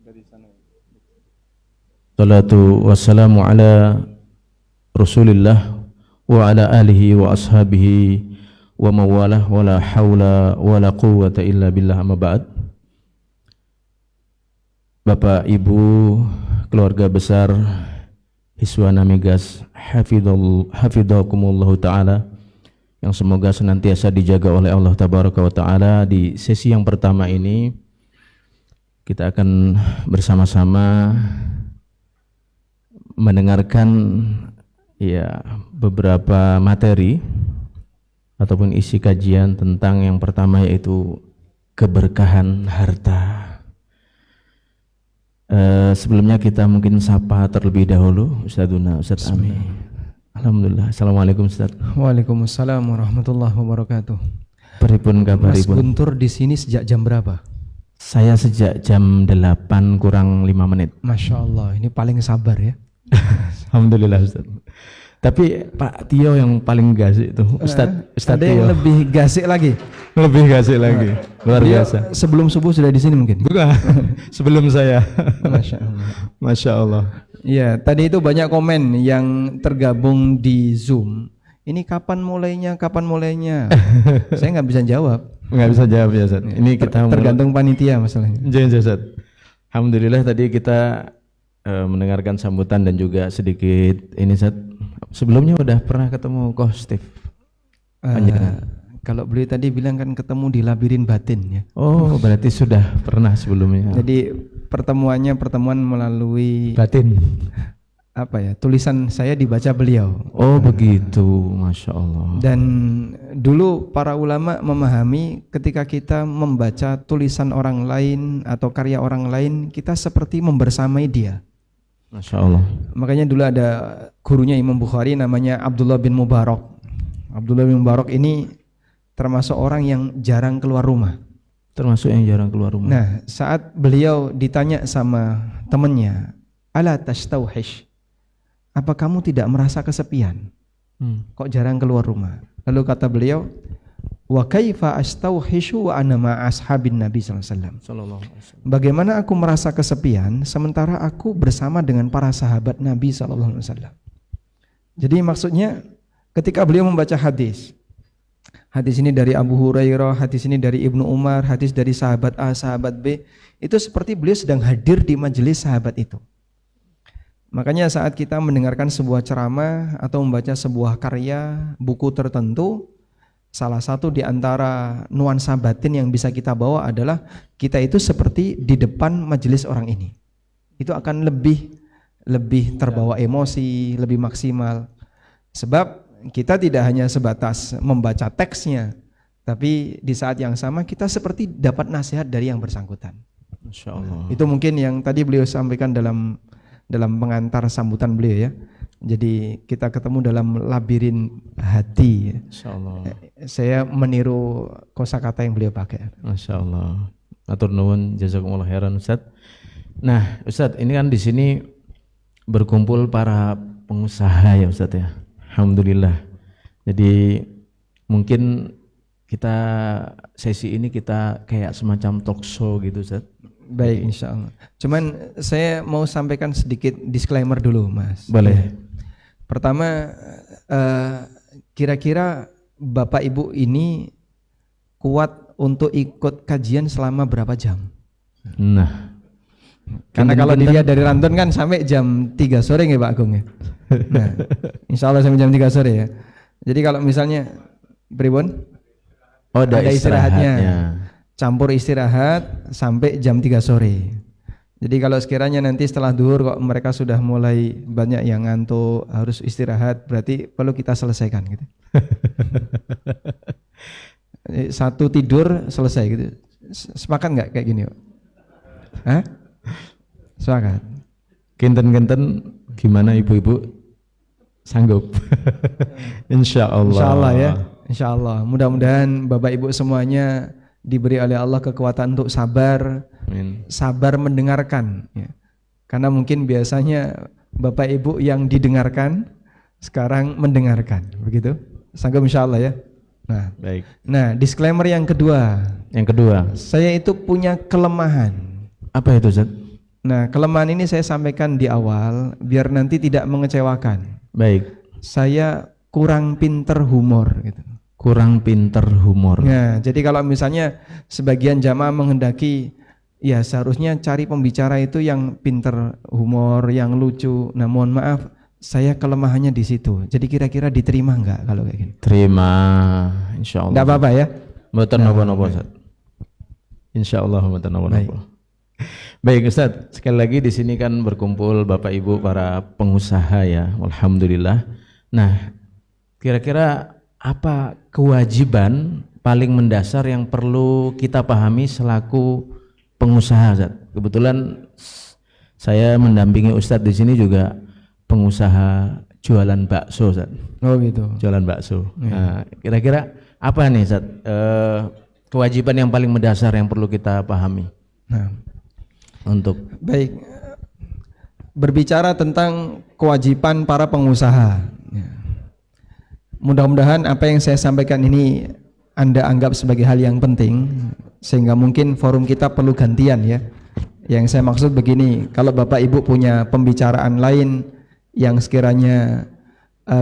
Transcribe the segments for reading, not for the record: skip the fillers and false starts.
Dari sana. Salatu wassalamu ala Rasulillah wa ala alihi wa ashabihi wa mawalah wa la hawla wa la quwwata illa billah, amma ba'd. Bapak Ibu, keluarga besar Hiswana Migas, hafidhakumullahu ta'ala, yang semoga senantiasa dijaga oleh Allah tabaraka wa ta'ala. Di sesi yang pertama ini kita akan bersama-sama mendengarkan beberapa materi ataupun isi kajian tentang yang pertama, yaitu keberkahan harta. Sebelumnya kita mungkin sapa terlebih dahulu Ustadzuna, Ustadz Ami. Alhamdulillah. Assalamualaikum Ustadz. Waalaikumsalam warahmatullahi wabarakatuh. Pripun kabaripun? Mas Guntur di sini sejak jam berapa? Saya sejak jam 8 kurang 5 menit. Masya Allah, ini paling sabar ya. Alhamdulillah Ustadz. Tapi Pak Tio yang paling gasik itu, Ustadz ada Tio. yang lebih gasik lagi. Lebih gasik lagi. Luar biasa. Sebelum subuh sudah di sini mungkin? Bukan, sebelum saya. Masya Allah. Masya Allah. Ya, tadi itu banyak komen yang tergabung di Zoom. Ini kapan mulainya? Kapan mulainya? Saya nggak bisa jawab. Nggak bisa jawab ya Ustadz. Ini kita tergantung panitia masalahnya. Jangan Ustadz. Alhamdulillah tadi kita mendengarkan sambutan dan juga sedikit ini Ustadz. Sebelumnya udah pernah ketemu Koh Steve? Kalau beliau tadi bilang kan ketemu di labirin batin ya. Oh, berarti sudah pernah sebelumnya. Jadi pertemuan melalui batin. Tulisan saya dibaca beliau. Oh begitu, Masya Allah. Dan dulu para ulama memahami ketika kita membaca tulisan orang lain atau karya orang lain, kita seperti membersamai dia. Masya Allah. Makanya dulu ada gurunya Imam Bukhari namanya Abdullah bin Mubarak. Abdullah bin Mubarak ini termasuk orang yang jarang keluar rumah. Termasuk yang jarang keluar rumah. Nah, saat beliau ditanya sama temannya, "Ala tastauhish?" Apa kamu tidak merasa kesepian? Kok jarang keluar rumah? Lalu kata beliau, "Wa kaifa astauhishu wa ana ma ashabin Nabi sallallahu alaihi wasallam." Bagaimana aku merasa kesepian sementara aku bersama dengan para sahabat Nabi sallallahu alaihi wasallam. Jadi maksudnya ketika beliau membaca hadis ini dari Abu Hurairah, hadis ini dari Ibnu Umar, hadis dari sahabat A, sahabat B, itu seperti beliau sedang hadir di majelis sahabat itu. Makanya saat kita mendengarkan sebuah ceramah atau membaca sebuah karya, buku tertentu, salah satu di antara nuansa batin yang bisa kita bawa adalah kita itu seperti di depan majelis orang ini. Itu akan lebih terbawa emosi, lebih maksimal. Sebab kita tidak hanya sebatas membaca teksnya, tapi di saat yang sama kita seperti dapat nasihat dari yang bersangkutan. Masya Allah. Itu mungkin yang tadi beliau sampaikan dalam pengantar sambutan beliau ya. Jadi kita ketemu dalam labirin hati. Masya Allah. Saya meniru kosakata yang beliau pakai. Masya Allah. Atur nuwun, jazakumullah khairan Ustaz. Nah Ustaz, ini kan di sini berkumpul para pengusaha ya Ustaz ya. Alhamdulillah. Jadi mungkin kita sesi ini kita kayak semacam talk show gitu Ustaz. Baik, insya Allah. Cuman saya mau sampaikan sedikit disclaimer dulu Mas. Boleh. Pertama, kira-kira Bapak Ibu ini kuat untuk ikut kajian selama berapa jam? Nah, karena kalau dilihat dari Rantun kan sampai jam 3 sore nggak Pak Agung ya? Nah, insya Allah sampai jam 3 sore ya. Jadi kalau misalnya Pribon, ada istirahatnya. Campur istirahat sampai jam 3 sore. Jadi kalau sekiranya nanti setelah duhur kok mereka sudah mulai banyak yang ngantuk, harus istirahat, berarti perlu kita selesaikan gitu. Satu tidur selesai gitu. Sepakat nggak kayak gini? Hah? Sepakat. Kinten-kinten gimana ibu-ibu? Sanggup? Insya Allah. Insya Allah ya. Insya Allah. Mudah-mudahan Bapak Ibu semuanya diberi oleh Allah kekuatan untuk sabar. Amin. Sabar mendengarkan ya. Karena mungkin biasanya Bapak Ibu yang didengarkan sekarang mendengarkan, begitu? Sanggup insya Allah ya. Baik. Nah, disclaimer yang kedua. Yang kedua, Saya itu punya kelemahan. apa itu, Ustaz? Nah, kelemahan ini saya sampaikan di awal biar nanti tidak mengecewakan. Baik. Saya kurang pinter humor gitu. Kurang pinter humor. Nah, jadi kalau misalnya sebagian jamaah menghendaki, ya seharusnya cari pembicara itu yang pinter humor, yang lucu. Nah, mohon maaf, saya kelemahannya di situ. Jadi kira-kira diterima enggak kalau kayak gini? Terima, insyaallah. Enggak apa-apa ya? Mboten napa-napa, Ustaz. Insyaallah mboten napa-napa. Baik Ustaz, sekali lagi di sini kan berkumpul Bapak Ibu para pengusaha ya, alhamdulillah. Nah, kira-kira apa kewajiban paling mendasar yang perlu kita pahami selaku pengusaha, Ustaz? Kebetulan saya mendampingi Ustaz di sini juga pengusaha jualan bakso, Ustaz. Oh gitu. Jualan bakso. Nah, kira-kira apa nih, Ustaz? Kewajiban yang paling mendasar yang perlu kita pahami. Nah, untuk baik, berbicara tentang kewajiban para pengusaha. Mudah-mudahan apa yang saya sampaikan ini Anda anggap sebagai hal yang penting, sehingga mungkin forum kita perlu gantian ya. Yang saya maksud begini, kalau Bapak Ibu punya pembicaraan lain yang sekiranya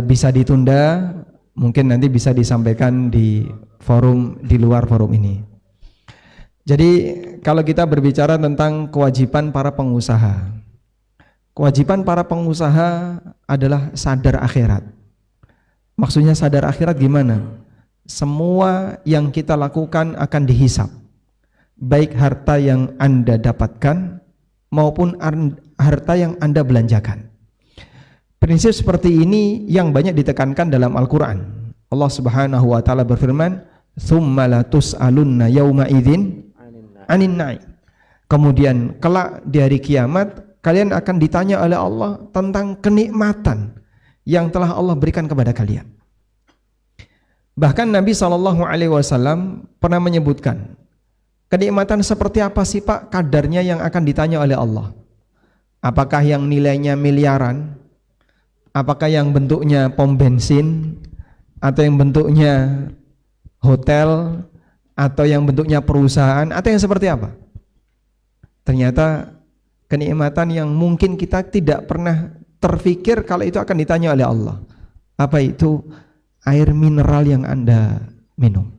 bisa ditunda, mungkin nanti bisa disampaikan di forum di luar forum ini. Jadi kalau kita berbicara tentang kewajiban para pengusaha, kewajiban para pengusaha adalah sadar akhirat. Maksudnya sadar akhirat gimana? Semua yang kita lakukan akan dihisap, baik harta yang Anda dapatkan maupun harta yang Anda belanjakan. Prinsip seperti ini yang banyak ditekankan dalam Al-Quran. Allah Subhanahu wa Ta'ala berfirman, "Tsumma la tus'alunna yawma idzin 'anil na'im." Kemudian kelak di hari kiamat kalian akan ditanya oleh Allah tentang kenikmatan yang telah Allah berikan kepada kalian. Bahkan Nabi SAW pernah menyebutkan, kenikmatan seperti apa sih Pak kadarnya yang akan ditanya oleh Allah? Apakah yang nilainya miliaran? Apakah yang bentuknya pom bensin? Atau yang bentuknya hotel? Atau yang bentuknya perusahaan? Atau yang seperti apa? Ternyata kenikmatan yang mungkin kita tidak pernah terfikir kalau itu akan ditanya oleh Allah. Apa itu? Air mineral yang Anda minum.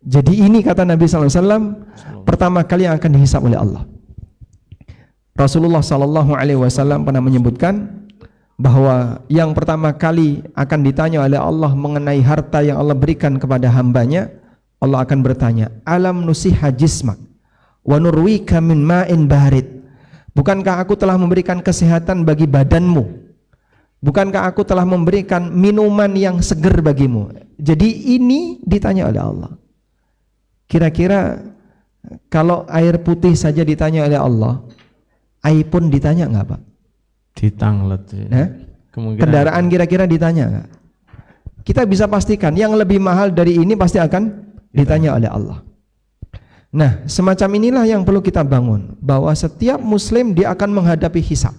Jadi ini kata Nabi SAW, pertama kali yang akan dihisap oleh Allah. Rasulullah SAW pernah menyebutkan bahwa yang pertama kali akan ditanya oleh Allah mengenai harta yang Allah berikan kepada hambanya, Allah akan bertanya, alam nusihha jismak wa nurwika min ma'in barid. Bukankah aku telah memberikan kesehatan bagi badanmu? Bukankah aku telah memberikan minuman yang seger bagimu? Jadi ini ditanya oleh Allah. Kira-kira kalau air putih saja ditanya oleh Allah, air pun ditanya enggak Pak? ditanglet. Kendaraan kira-kira ditanya enggak? Kita bisa pastikan yang lebih mahal dari ini pasti akan ditanya oleh Allah. Nah, semacam inilah yang perlu kita bangun, bahwa setiap muslim dia akan menghadapi hisab.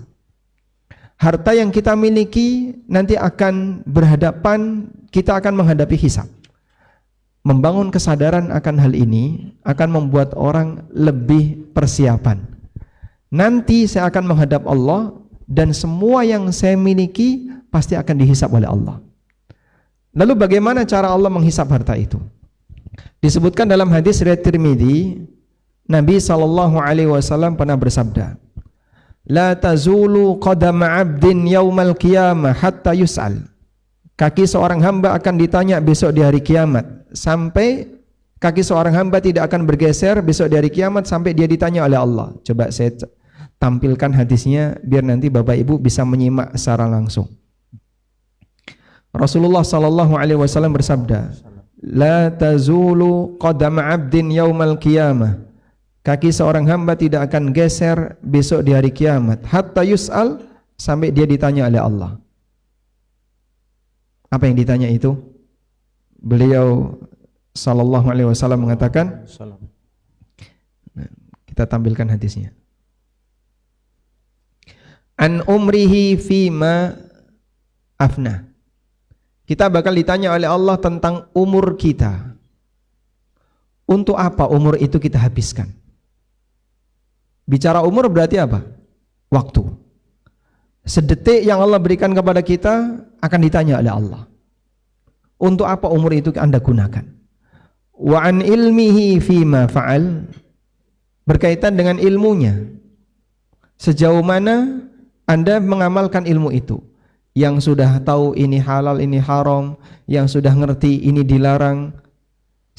Harta yang kita miliki nanti akan berhadapan, kita akan menghadapi hisab. Membangun kesadaran akan hal ini akan membuat orang lebih persiapan. Nanti saya akan menghadap Allah dan semua yang saya miliki pasti akan dihisab oleh Allah. Lalu bagaimana cara Allah menghisab harta itu? Disebutkan dalam hadis riwayat Tirmidzi, Nabi SAW pernah bersabda, la tazulu qadama 'abdin yaumal qiyamah hatta yus'al. Kaki seorang hamba akan ditanya besok di hari kiamat, sampai kaki seorang hamba tidak akan bergeser besok di hari kiamat sampai dia ditanya oleh Allah. Coba saya tampilkan hadisnya biar nanti Bapak Ibu bisa menyimak secara langsung. Rasulullah SAW bersabda, la tazulu qadama 'abdin yaumal qiyamah. Kaki seorang hamba tidak akan geser besok di hari kiamat hatta yus'al, sampai dia ditanya oleh Allah. Apa yang ditanya itu? Beliau sallallahu alaihi wasallam mengatakan, kita tampilkan hadisnya. An umrihi fima afna. Kita bakal ditanya oleh Allah tentang umur kita. Untuk apa umur itu kita habiskan? Bicara umur berarti apa? Waktu. Sedetik yang Allah berikan kepada kita akan ditanya oleh Allah. Untuk apa umur itu Anda gunakan? Wa an ilmihi fima fa'al, berkaitan dengan ilmunya. Sejauh mana Anda mengamalkan ilmu itu? Yang sudah tahu ini halal, ini haram, yang sudah ngerti ini dilarang.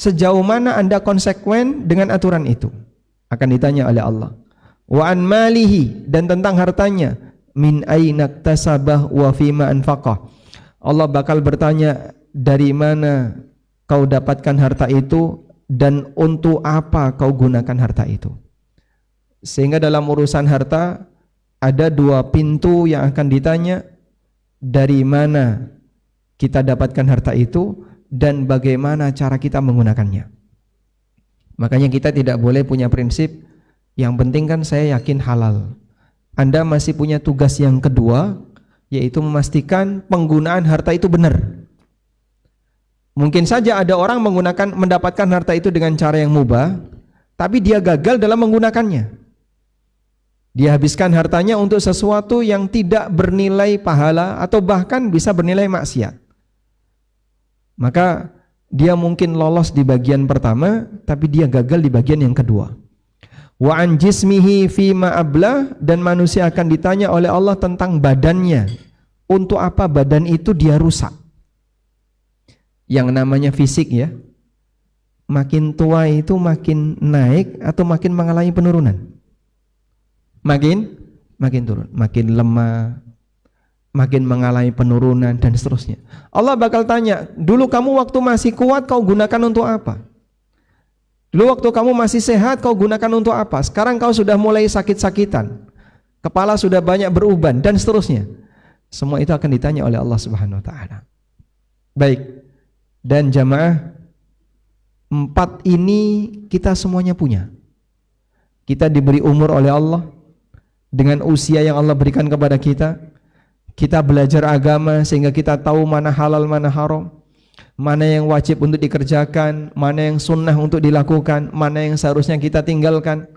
Sejauh mana Anda konsekuen dengan aturan itu? Akan ditanya oleh Allah. Wa an malihi, dan tentang hartanya. Min aina iktasabah wa fima anfaqah. Allah bakal bertanya, dari mana kau dapatkan harta itu dan untuk apa kau gunakan harta itu. Sehingga dalam urusan harta ada dua pintu yang akan ditanya, dari mana kita dapatkan harta itu dan bagaimana cara kita menggunakannya. Makanya kita tidak boleh punya prinsip yang penting kan saya yakin halal. Anda masih punya tugas yang kedua, yaitu memastikan penggunaan harta itu benar. Mungkin saja ada orang mendapatkan harta itu dengan cara yang mubah, tapi dia gagal dalam menggunakannya. Dia habiskan hartanya untuk sesuatu yang tidak bernilai pahala atau bahkan bisa bernilai maksiat. Maka dia mungkin lolos di bagian pertama, tapi dia gagal di bagian yang kedua. Wa an jismihi fima ablah, dan manusia akan ditanya oleh Allah tentang badannya. Untuk apa badan itu dia rusak? Yang namanya fisik ya, makin tua itu makin naik atau makin mengalami penurunan? Makin turun, makin lemah, makin mengalami penurunan dan seterusnya. Allah bakal tanya, dulu kamu waktu masih kuat kau gunakan untuk apa? Dulu waktu kamu masih sehat kau gunakan untuk apa? Sekarang kau sudah mulai sakit-sakitan, kepala sudah banyak beruban dan seterusnya. Semua itu akan ditanya oleh Allah Subhanahu wa taala. Baik. Dan jamaah, 4 ini kita semuanya punya. Kita diberi umur oleh Allah dengan usia yang Allah berikan kepada kita. Kita belajar agama sehingga kita tahu mana halal, mana haram, mana yang wajib untuk dikerjakan, mana yang sunnah untuk dilakukan, mana yang seharusnya kita tinggalkan.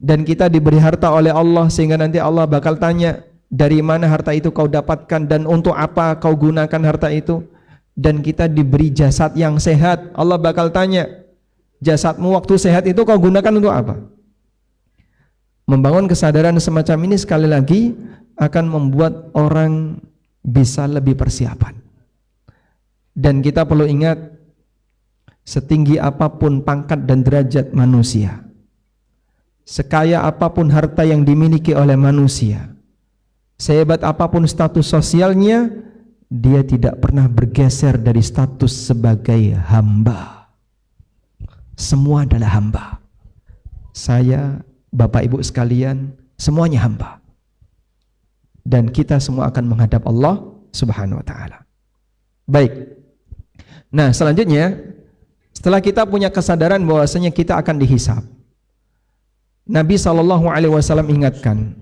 Dan kita diberi harta oleh Allah sehingga nanti Allah bakal tanya, dari mana harta itu kau dapatkan dan untuk apa kau gunakan harta itu. Dan kita diberi jasad yang sehat, Allah bakal tanya, jasadmu waktu sehat itu kau gunakan untuk apa? Membangun kesadaran semacam ini sekali lagi akan membuat orang bisa lebih persiapan. Dan kita perlu ingat, setinggi apapun pangkat dan derajat manusia, sekaya apapun harta yang dimiliki oleh manusia, sehebat apapun status sosialnya, dia tidak pernah bergeser dari status sebagai hamba. Semua adalah hamba. Saya, Bapak Ibu sekalian, semuanya hamba. Dan kita semua akan menghadap Allah Subhanahu wa taala. Baik. Nah, selanjutnya setelah kita punya kesadaran bahwasanya kita akan dihisab, Nabi SAW ingatkan,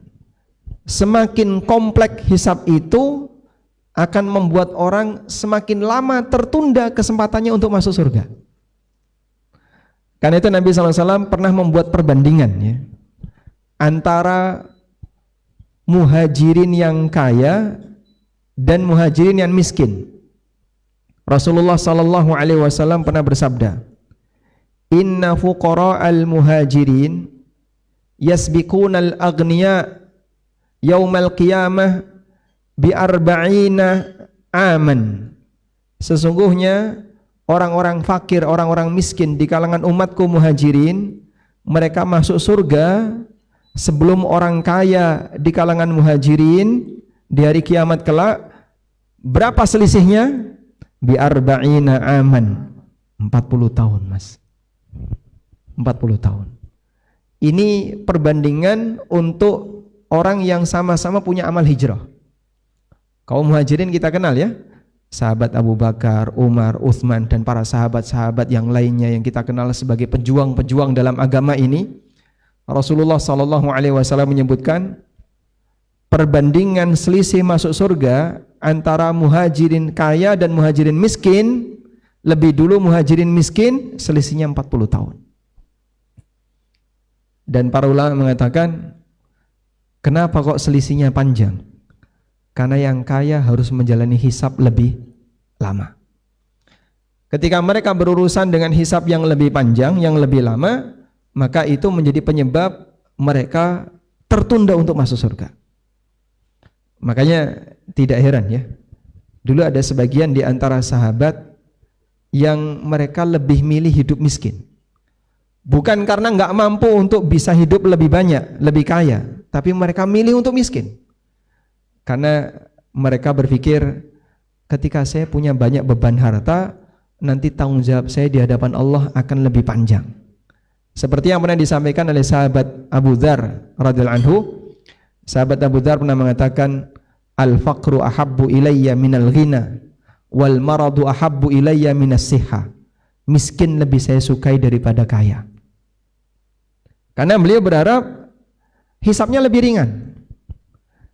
semakin kompleks hisab itu akan membuat orang semakin lama tertunda kesempatannya untuk masuk surga. Karena itu Nabi SAW pernah membuat perbandingan ya, antara muhajirin yang kaya dan muhajirin yang miskin. Rasulullah SAW pernah bersabda, inna fuqara'al muhajirin yasbiqunal aghniya yaumal qiyamah bi'arba'ina aman. Sesungguhnya orang-orang fakir, orang-orang miskin di kalangan umatku muhajirin, mereka masuk surga sebelum orang kaya di kalangan muhajirin di hari kiamat kelak. Berapa selisihnya? Bi'arba'ina aman, 40 tahun mas, 40 tahun. Ini perbandingan untuk orang yang sama-sama punya amal hijrah. Kaum muhajirin kita kenal ya, sahabat Abu Bakar, Umar, Uthman, dan para sahabat-sahabat yang lainnya yang kita kenal sebagai pejuang-pejuang dalam agama ini. Rasulullah SAW menyebutkan perbandingan selisih masuk surga antara muhajirin kaya dan muhajirin miskin, lebih dulu muhajirin miskin, selisihnya 40 tahun. Dan para ulama mengatakan, kenapa kok selisihnya panjang? Karena yang kaya harus menjalani hisab lebih lama. Ketika mereka berurusan dengan hisab yang lebih panjang, yang lebih lama, maka itu menjadi penyebab mereka tertunda untuk masuk surga. Makanya tidak heran ya, dulu ada sebagian di antara sahabat yang mereka lebih milih hidup miskin. Bukan karena nggak mampu untuk bisa hidup lebih banyak, lebih kaya, tapi mereka milih untuk miskin. Karena mereka berpikir, ketika saya punya banyak beban harta, nanti tanggung jawab saya di hadapan Allah akan lebih panjang. Seperti yang pernah disampaikan oleh sahabat Abu Dzar radhiyallahu anhu. Sahabat Abu Dzar pernah mengatakan, al-faqru ahabbu ilayya minal ghina wal maradu ahabbu ilayya minas sihha. Miskin lebih saya sukai daripada kaya. Karena beliau berharap hisabnya lebih ringan.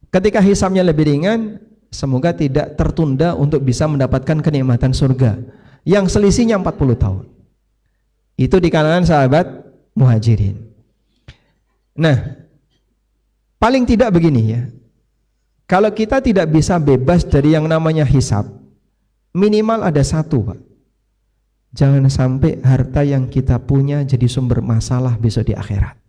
Ketika hisabnya lebih ringan, semoga tidak tertunda untuk bisa mendapatkan kenikmatan surga yang selisihnya 40 tahun. Itu di kalangan sahabat muhajirin. Nah, paling tidak begini ya, kalau kita tidak bisa bebas dari yang namanya hisab, minimal ada satu, Pak. Jangan sampai harta yang kita punya jadi sumber masalah besok di akhirat.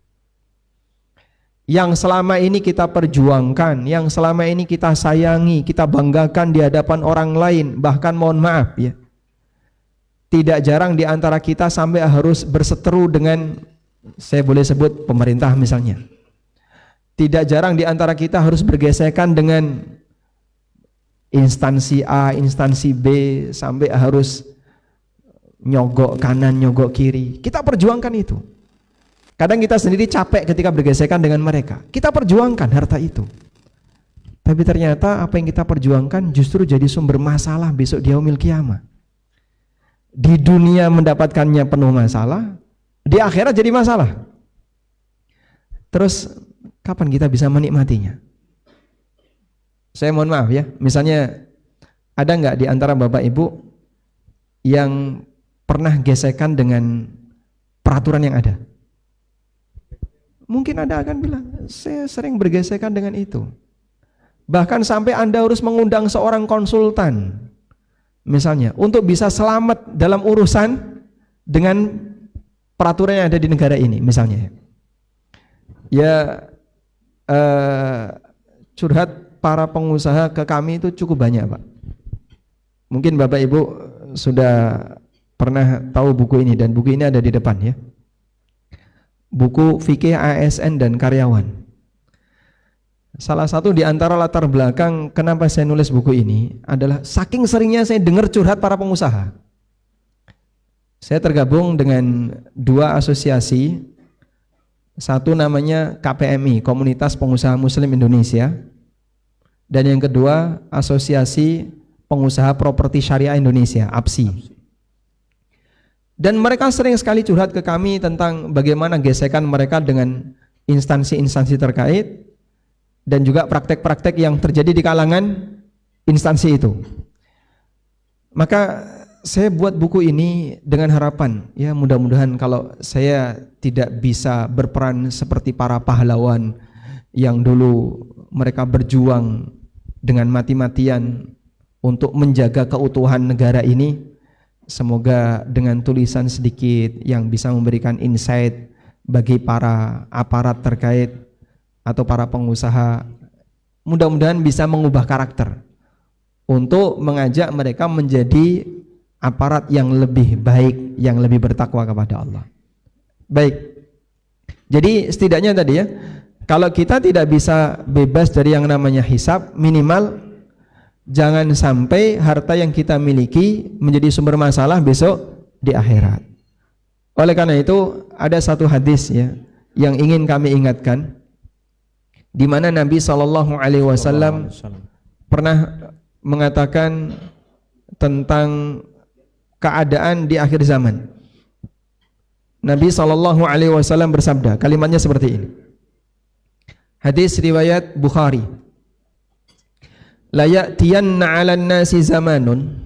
Yang selama ini kita perjuangkan, yang selama ini kita sayangi, kita banggakan di hadapan orang lain, bahkan mohon maaf ya, tidak jarang di antara kita sampai harus berseteru dengan, saya boleh sebut pemerintah misalnya. Tidak jarang di antara kita harus bergesekan dengan instansi A, instansi B, sampai harus nyogok kanan, nyogok kiri. Kita perjuangkan itu. Kadang kita sendiri capek ketika bergesekan dengan mereka. Kita perjuangkan harta itu. Tapi ternyata apa yang kita perjuangkan justru jadi sumber masalah besok di yaumil qiyamah. Di dunia mendapatkannya penuh masalah, di akhirat jadi masalah. Terus kapan kita bisa menikmatinya? Saya mohon maaf ya, misalnya ada nggak di antara bapak ibu yang pernah gesekan dengan peraturan yang ada? Mungkin Anda akan bilang, saya sering bergesekan dengan itu. Bahkan sampai Anda harus mengundang seorang konsultan, misalnya, untuk bisa selamat dalam urusan dengan peraturan yang ada di negara ini, misalnya. Ya, curhat para pengusaha ke kami itu cukup banyak, Pak. Mungkin Bapak Ibu sudah pernah tahu buku ini, dan buku ini ada di depan ya. Buku Fikih ASN dan Karyawan. Salah satu di antara latar belakang kenapa saya nulis buku ini adalah saking seringnya saya dengar curhat para pengusaha. Saya tergabung dengan dua asosiasi. Satu namanya KPMI, Komunitas Pengusaha Muslim Indonesia. Dan yang kedua Asosiasi Pengusaha Properti Syariah Indonesia, APSI. Dan mereka sering sekali curhat ke kami tentang bagaimana gesekan mereka dengan instansi-instansi terkait dan juga praktek-praktek yang terjadi di kalangan instansi itu. Maka saya buat buku ini dengan harapan, ya mudah-mudahan kalau saya tidak bisa berperan seperti para pahlawan yang dulu mereka berjuang dengan mati-matian untuk menjaga keutuhan negara ini, semoga dengan tulisan sedikit yang bisa memberikan insight bagi para aparat terkait atau para pengusaha, mudah-mudahan bisa mengubah karakter untuk mengajak mereka menjadi aparat yang lebih baik, yang lebih bertakwa kepada Allah. Baik, jadi setidaknya tadi ya, kalau kita tidak bisa bebas dari yang namanya hisab, minimal jangan sampai harta yang kita miliki menjadi sumber masalah besok di akhirat. Oleh karena itu ada satu hadis ya yang ingin kami ingatkan, di mana Nabi SAW pernah mengatakan tentang keadaan di akhir zaman. Nabi SAW bersabda, kalimatnya seperti ini. Hadis riwayat Bukhari. La ya'tiyanna 'alan nasi zamanun,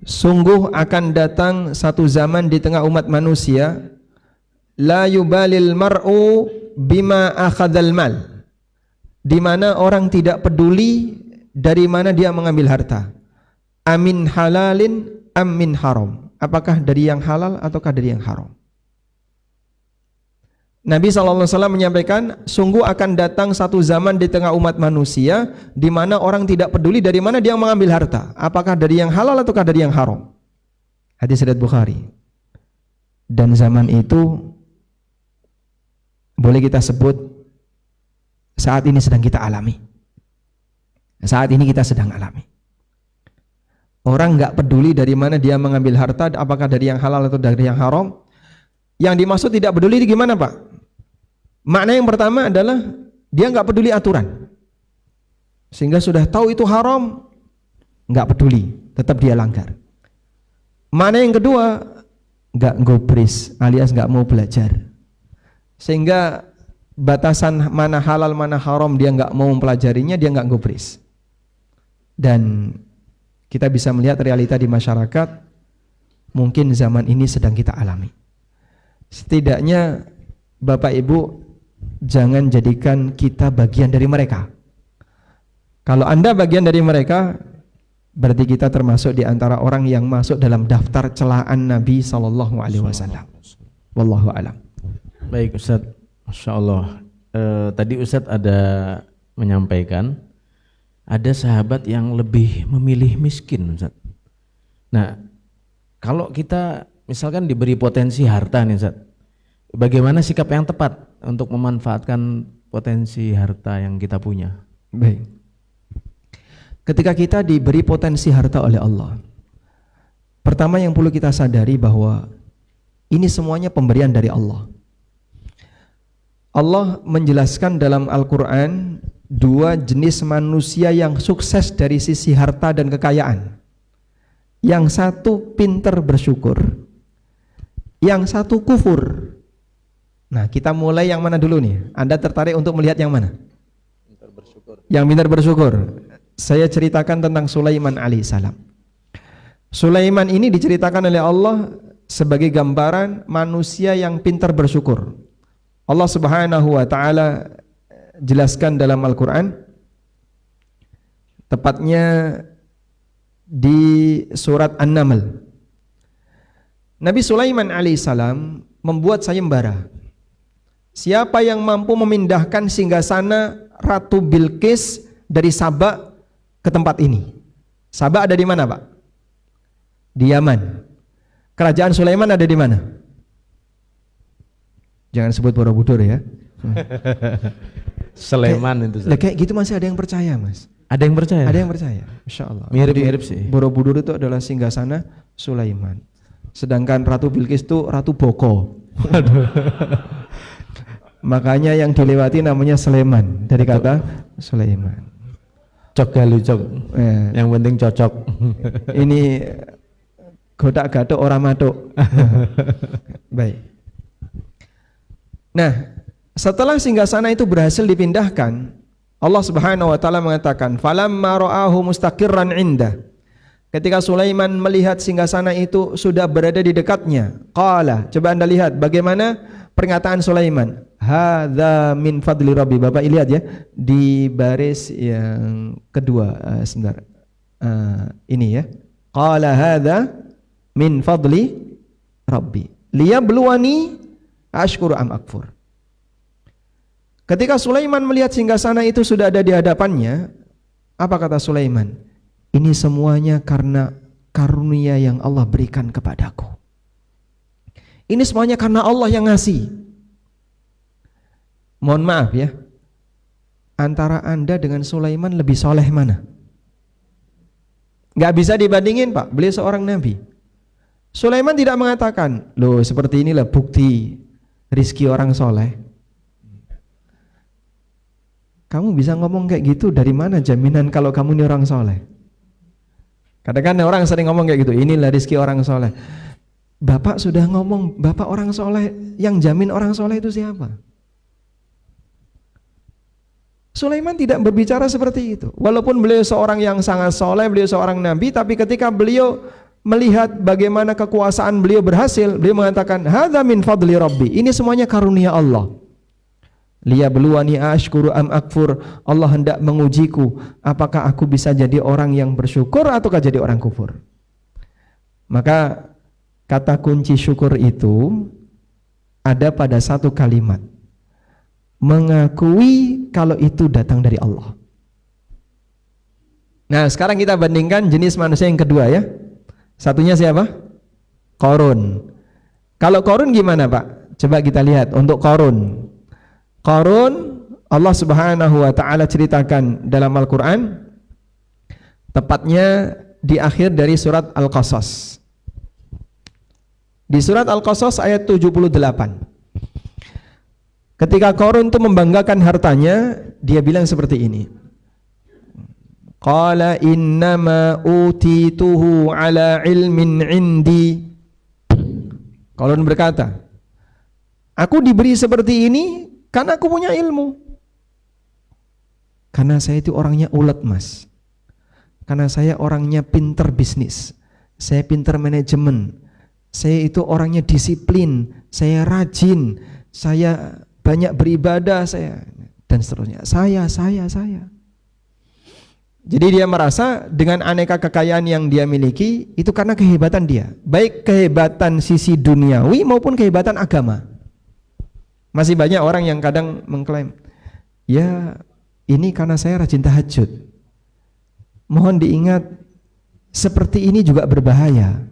sungguh akan datang satu zaman di tengah umat manusia, la yubalil mar'u bima akhadzal mal, di mana orang tidak peduli dari mana dia mengambil harta. Amin halalin amin haram, apakah dari yang halal ataukah dari yang haram. Nabi SAW menyampaikan, sungguh akan datang satu zaman di tengah umat manusia di mana orang tidak peduli dari mana dia mengambil harta, apakah dari yang halal ataukah dari yang haram. Hadis riwayat Bukhari. Dan zaman itu boleh kita sebut saat ini sedang kita alami. Saat ini kita sedang alami. Orang nggak peduli dari mana dia mengambil harta, apakah dari yang halal atau dari yang haram. Yang dimaksud tidak peduli itu gimana, Pak? Makna yang pertama adalah dia nggak peduli aturan, sehingga sudah tahu itu haram, nggak peduli, tetap dia langgar. Makna yang kedua, nggak gobris, alias nggak mau belajar, sehingga batasan mana halal mana haram dia nggak mau mempelajarinya, dia nggak gobris. Dan kita bisa melihat realita di masyarakat, mungkin zaman ini sedang kita alami. Setidaknya Bapak Ibu, jangan jadikan kita bagian dari mereka. Kalau Anda bagian dari mereka, berarti kita termasuk di antara orang yang masuk dalam daftar celaan Nabi SAW. Wallahu a'lam. Baik Ustaz, Masya Allah. Tadi Ustaz ada menyampaikan ada sahabat yang lebih memilih miskin, Ustaz. Nah, kalau kita misalkan diberi potensi harta nih, Ustaz, bagaimana sikap yang tepat untuk memanfaatkan potensi harta yang kita punya? Baik. Ketika kita diberi potensi harta oleh Allah, pertama yang perlu kita sadari bahwa ini semuanya pemberian dari Allah. Allah menjelaskan dalam Al-Quran dua jenis manusia yang sukses dari sisi harta dan kekayaan. Yang satu pintar bersyukur, yang satu kufur. Nah, kita mulai yang mana dulu nih? Anda tertarik untuk melihat yang mana? Pintar bersyukur. Yang pintar bersyukur. Saya ceritakan tentang Sulaiman alaihissalam. Sulaiman ini diceritakan oleh Allah sebagai gambaran manusia yang pintar bersyukur. Allah Subhanahu wa taala jelaskan dalam Al-Qur'an, tepatnya di surat An-Naml. Nabi Sulaiman alaihissalam membuat sayembara. Siapa yang mampu memindahkan singgasana Ratu Bilqis dari Sabak ke tempat ini? Sabak ada di mana, Pak? Di Yaman. Kerajaan Sulaiman ada di mana? Jangan sebut Borobudur ya. Sleman itu. Kayak gitu masih ada yang percaya, Mas. Ada yang percaya? Ada yang percaya, Masya Allah. Mirip-mirip sih. Borobudur itu adalah singgasana Sulaiman. Sedangkan Ratu Bilqis itu Ratu Boko. Makanya yang dilewati namanya Sleman, dari kata Sulaiman. Cok galu cok. Yang penting cocok. Ini godak gatuk orang matuk. Baik. Nah, setelah singgasana itu berhasil dipindahkan, Allah Subhanahu wa taala mengatakan, "Falamma ra'ahu mustaqirran 'inda." Ketika Sulaiman melihat singgasana itu sudah berada di dekatnya, qala, coba Anda lihat bagaimana pernyataan Sulaiman. Hadza min fadli rabbi. Bapak lihat ya di baris yang kedua, sebentar. Ini ya. Qala hadza min fadli rabbi liyabluwani ashkuru am akfur. Ketika Sulaiman melihat singgasana itu sudah ada di hadapannya, apa kata Sulaiman? Ini semuanya karena karunia yang Allah berikan kepadaku. Ini semuanya karena Allah yang ngasih. Mohon maaf ya, antara Anda dengan Sulaiman lebih soleh mana? Gak bisa dibandingin, Pak. Beliau seorang nabi. Sulaiman tidak mengatakan, loh seperti inilah bukti rizki orang soleh. Kamu bisa ngomong kayak gitu, dari mana jaminan kalau kamu ini orang soleh? Kadang-kadang orang sering ngomong kayak gitu, inilah rizki orang soleh. Bapak sudah ngomong, Bapak orang soleh, yang jamin orang soleh itu siapa? Sulaiman tidak berbicara seperti itu. Walaupun beliau seorang yang sangat soleh, beliau seorang nabi, tapi ketika beliau melihat bagaimana kekuasaan beliau berhasil, beliau mengatakan, hadza min fadli rabbi. Ini semuanya karunia Allah. Liyabluwani ashkuru am akfur. Allah hendak mengujiku, apakah aku bisa jadi orang yang bersyukur ataukah jadi orang kufur. Maka kata kunci syukur itu ada pada satu kalimat, mengakui kalau itu datang dari Allah. Nah, sekarang kita bandingkan jenis manusia yang kedua ya. Satunya siapa? Qarun. Kalau Qarun gimana Pak? Coba kita lihat untuk Qarun. Qarun Allah Subhanahu wa taala ceritakan dalam Al-Qur'an, tepatnya di akhir dari surat Al-Qasas. Di surat Al-Qasas ayat 78. Ketika Qarun itu membanggakan hartanya, dia bilang seperti ini. Qala innama utituhu ala ilmin indi. Qarun berkata, aku diberi seperti ini karena aku punya ilmu. Karena saya itu orangnya ulet mas. Karena saya orangnya pinter bisnis. Saya pinter manajemen. Saya itu orangnya disiplin. Saya rajin. Saya banyak beribadah. Saya dan seterusnya. Saya. Jadi dia merasa dengan aneka kekayaan yang dia miliki itu karena kehebatan dia. Baik kehebatan sisi duniawi maupun kehebatan agama. Masih banyak orang yang kadang mengklaim, ya ini karena saya rajin tahajud. Mohon diingat, seperti ini juga berbahaya.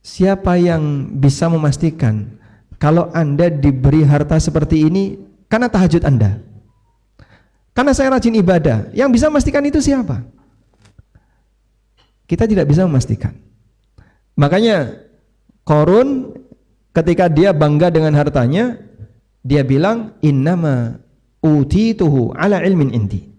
Siapa yang bisa memastikan kalau Anda diberi harta seperti ini karena tahajud Anda? Karena saya rajin ibadah. Yang bisa memastikan itu siapa? Kita tidak bisa memastikan. Makanya Qarun ketika dia bangga dengan hartanya, dia bilang innama utituhu ala ilmin indi.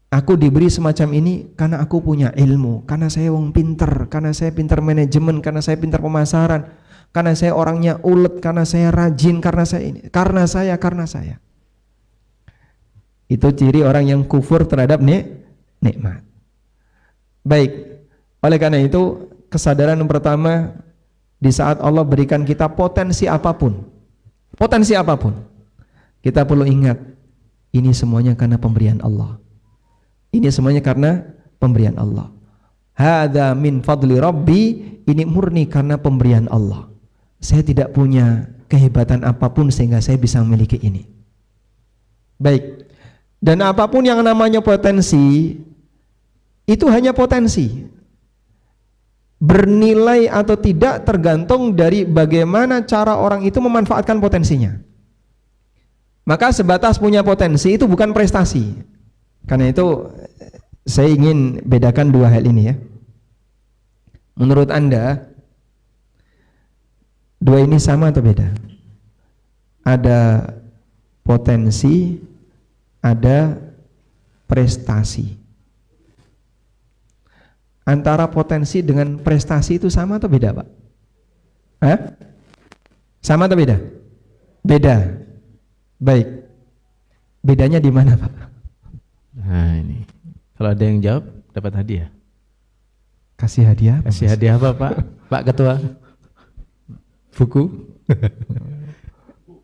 Aku diberi semacam ini karena aku punya ilmu, karena saya wong pinter, karena saya pinter manajemen, karena saya pinter pemasaran, karena saya orangnya ulet, karena saya rajin, karena saya ini, karena saya. Itu ciri orang yang kufur terhadap nikmat. Baik, oleh karena itu kesadaran yang pertama, di saat Allah berikan kita potensi apapun, kita perlu ingat, ini semuanya karena pemberian Allah. Ini semuanya karena pemberian Allah. Hadza min fadli rabbi, ini murni karena pemberian Allah. Saya tidak punya kehebatan apapun sehingga saya bisa memiliki ini. Baik. Dan apapun yang namanya potensi, itu hanya potensi. Bernilai atau tidak tergantung dari bagaimana cara orang itu memanfaatkan potensinya. Maka sebatas punya potensi itu bukan prestasi. Karena itu saya ingin bedakan dua hal ini ya. Menurut Anda, dua ini sama atau beda? Ada potensi, ada prestasi. Antara potensi dengan prestasi itu sama atau beda, Pak? Hah? Sama atau beda? Beda. Baik. Bedanya di mana, Pak? Nah, ini. Kalau ada yang jawab dapat hadiah. Kasih hadiah. Kasih hadiah apa, Pak? Pak Ketua? Buku?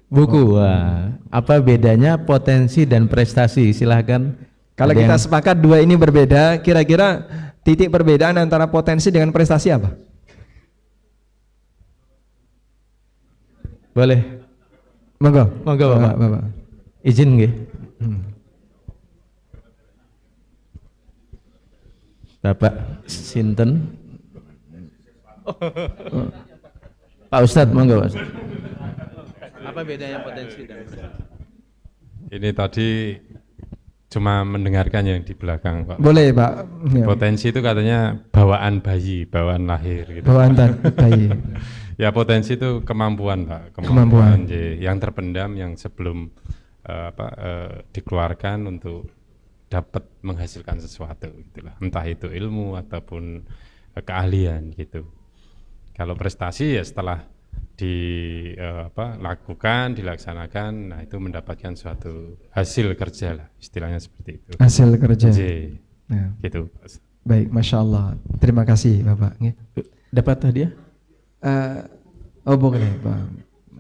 Buku. Wah. Apa bedanya potensi dan prestasi? Silahkan. Kalau kita sepakat dua ini berbeda, kira-kira titik perbedaan antara potensi dengan prestasi apa? Boleh. Monggo. Monggo, Bapak. Izin nggih. Bapak sinten? Pak Ustadz, monggo, Pak. Apa bedanya potensi dan prestasi? Ini tadi cuma mendengarkan yang di belakang, Pak. Boleh, Pak. Potensi itu katanya bawaan bayi, bawaan lahir gitu. Bawaan bayi. Ya, potensi itu kemampuan, Pak. Kemampuan. Yang terpendam, yang sebelum dikeluarkan untuk dapat menghasilkan sesuatu gitulah. Entah itu ilmu ataupun keahlian gitu. Kalau prestasi ya setelah lakukan, dilaksanakan, nah itu mendapatkan suatu hasil kerja lah, istilahnya seperti itu. Hasil kerja. Nah. Gitu. Baik, Masya Allah. Terima kasih Bapak. Dapat hadiah? Boleh Pak.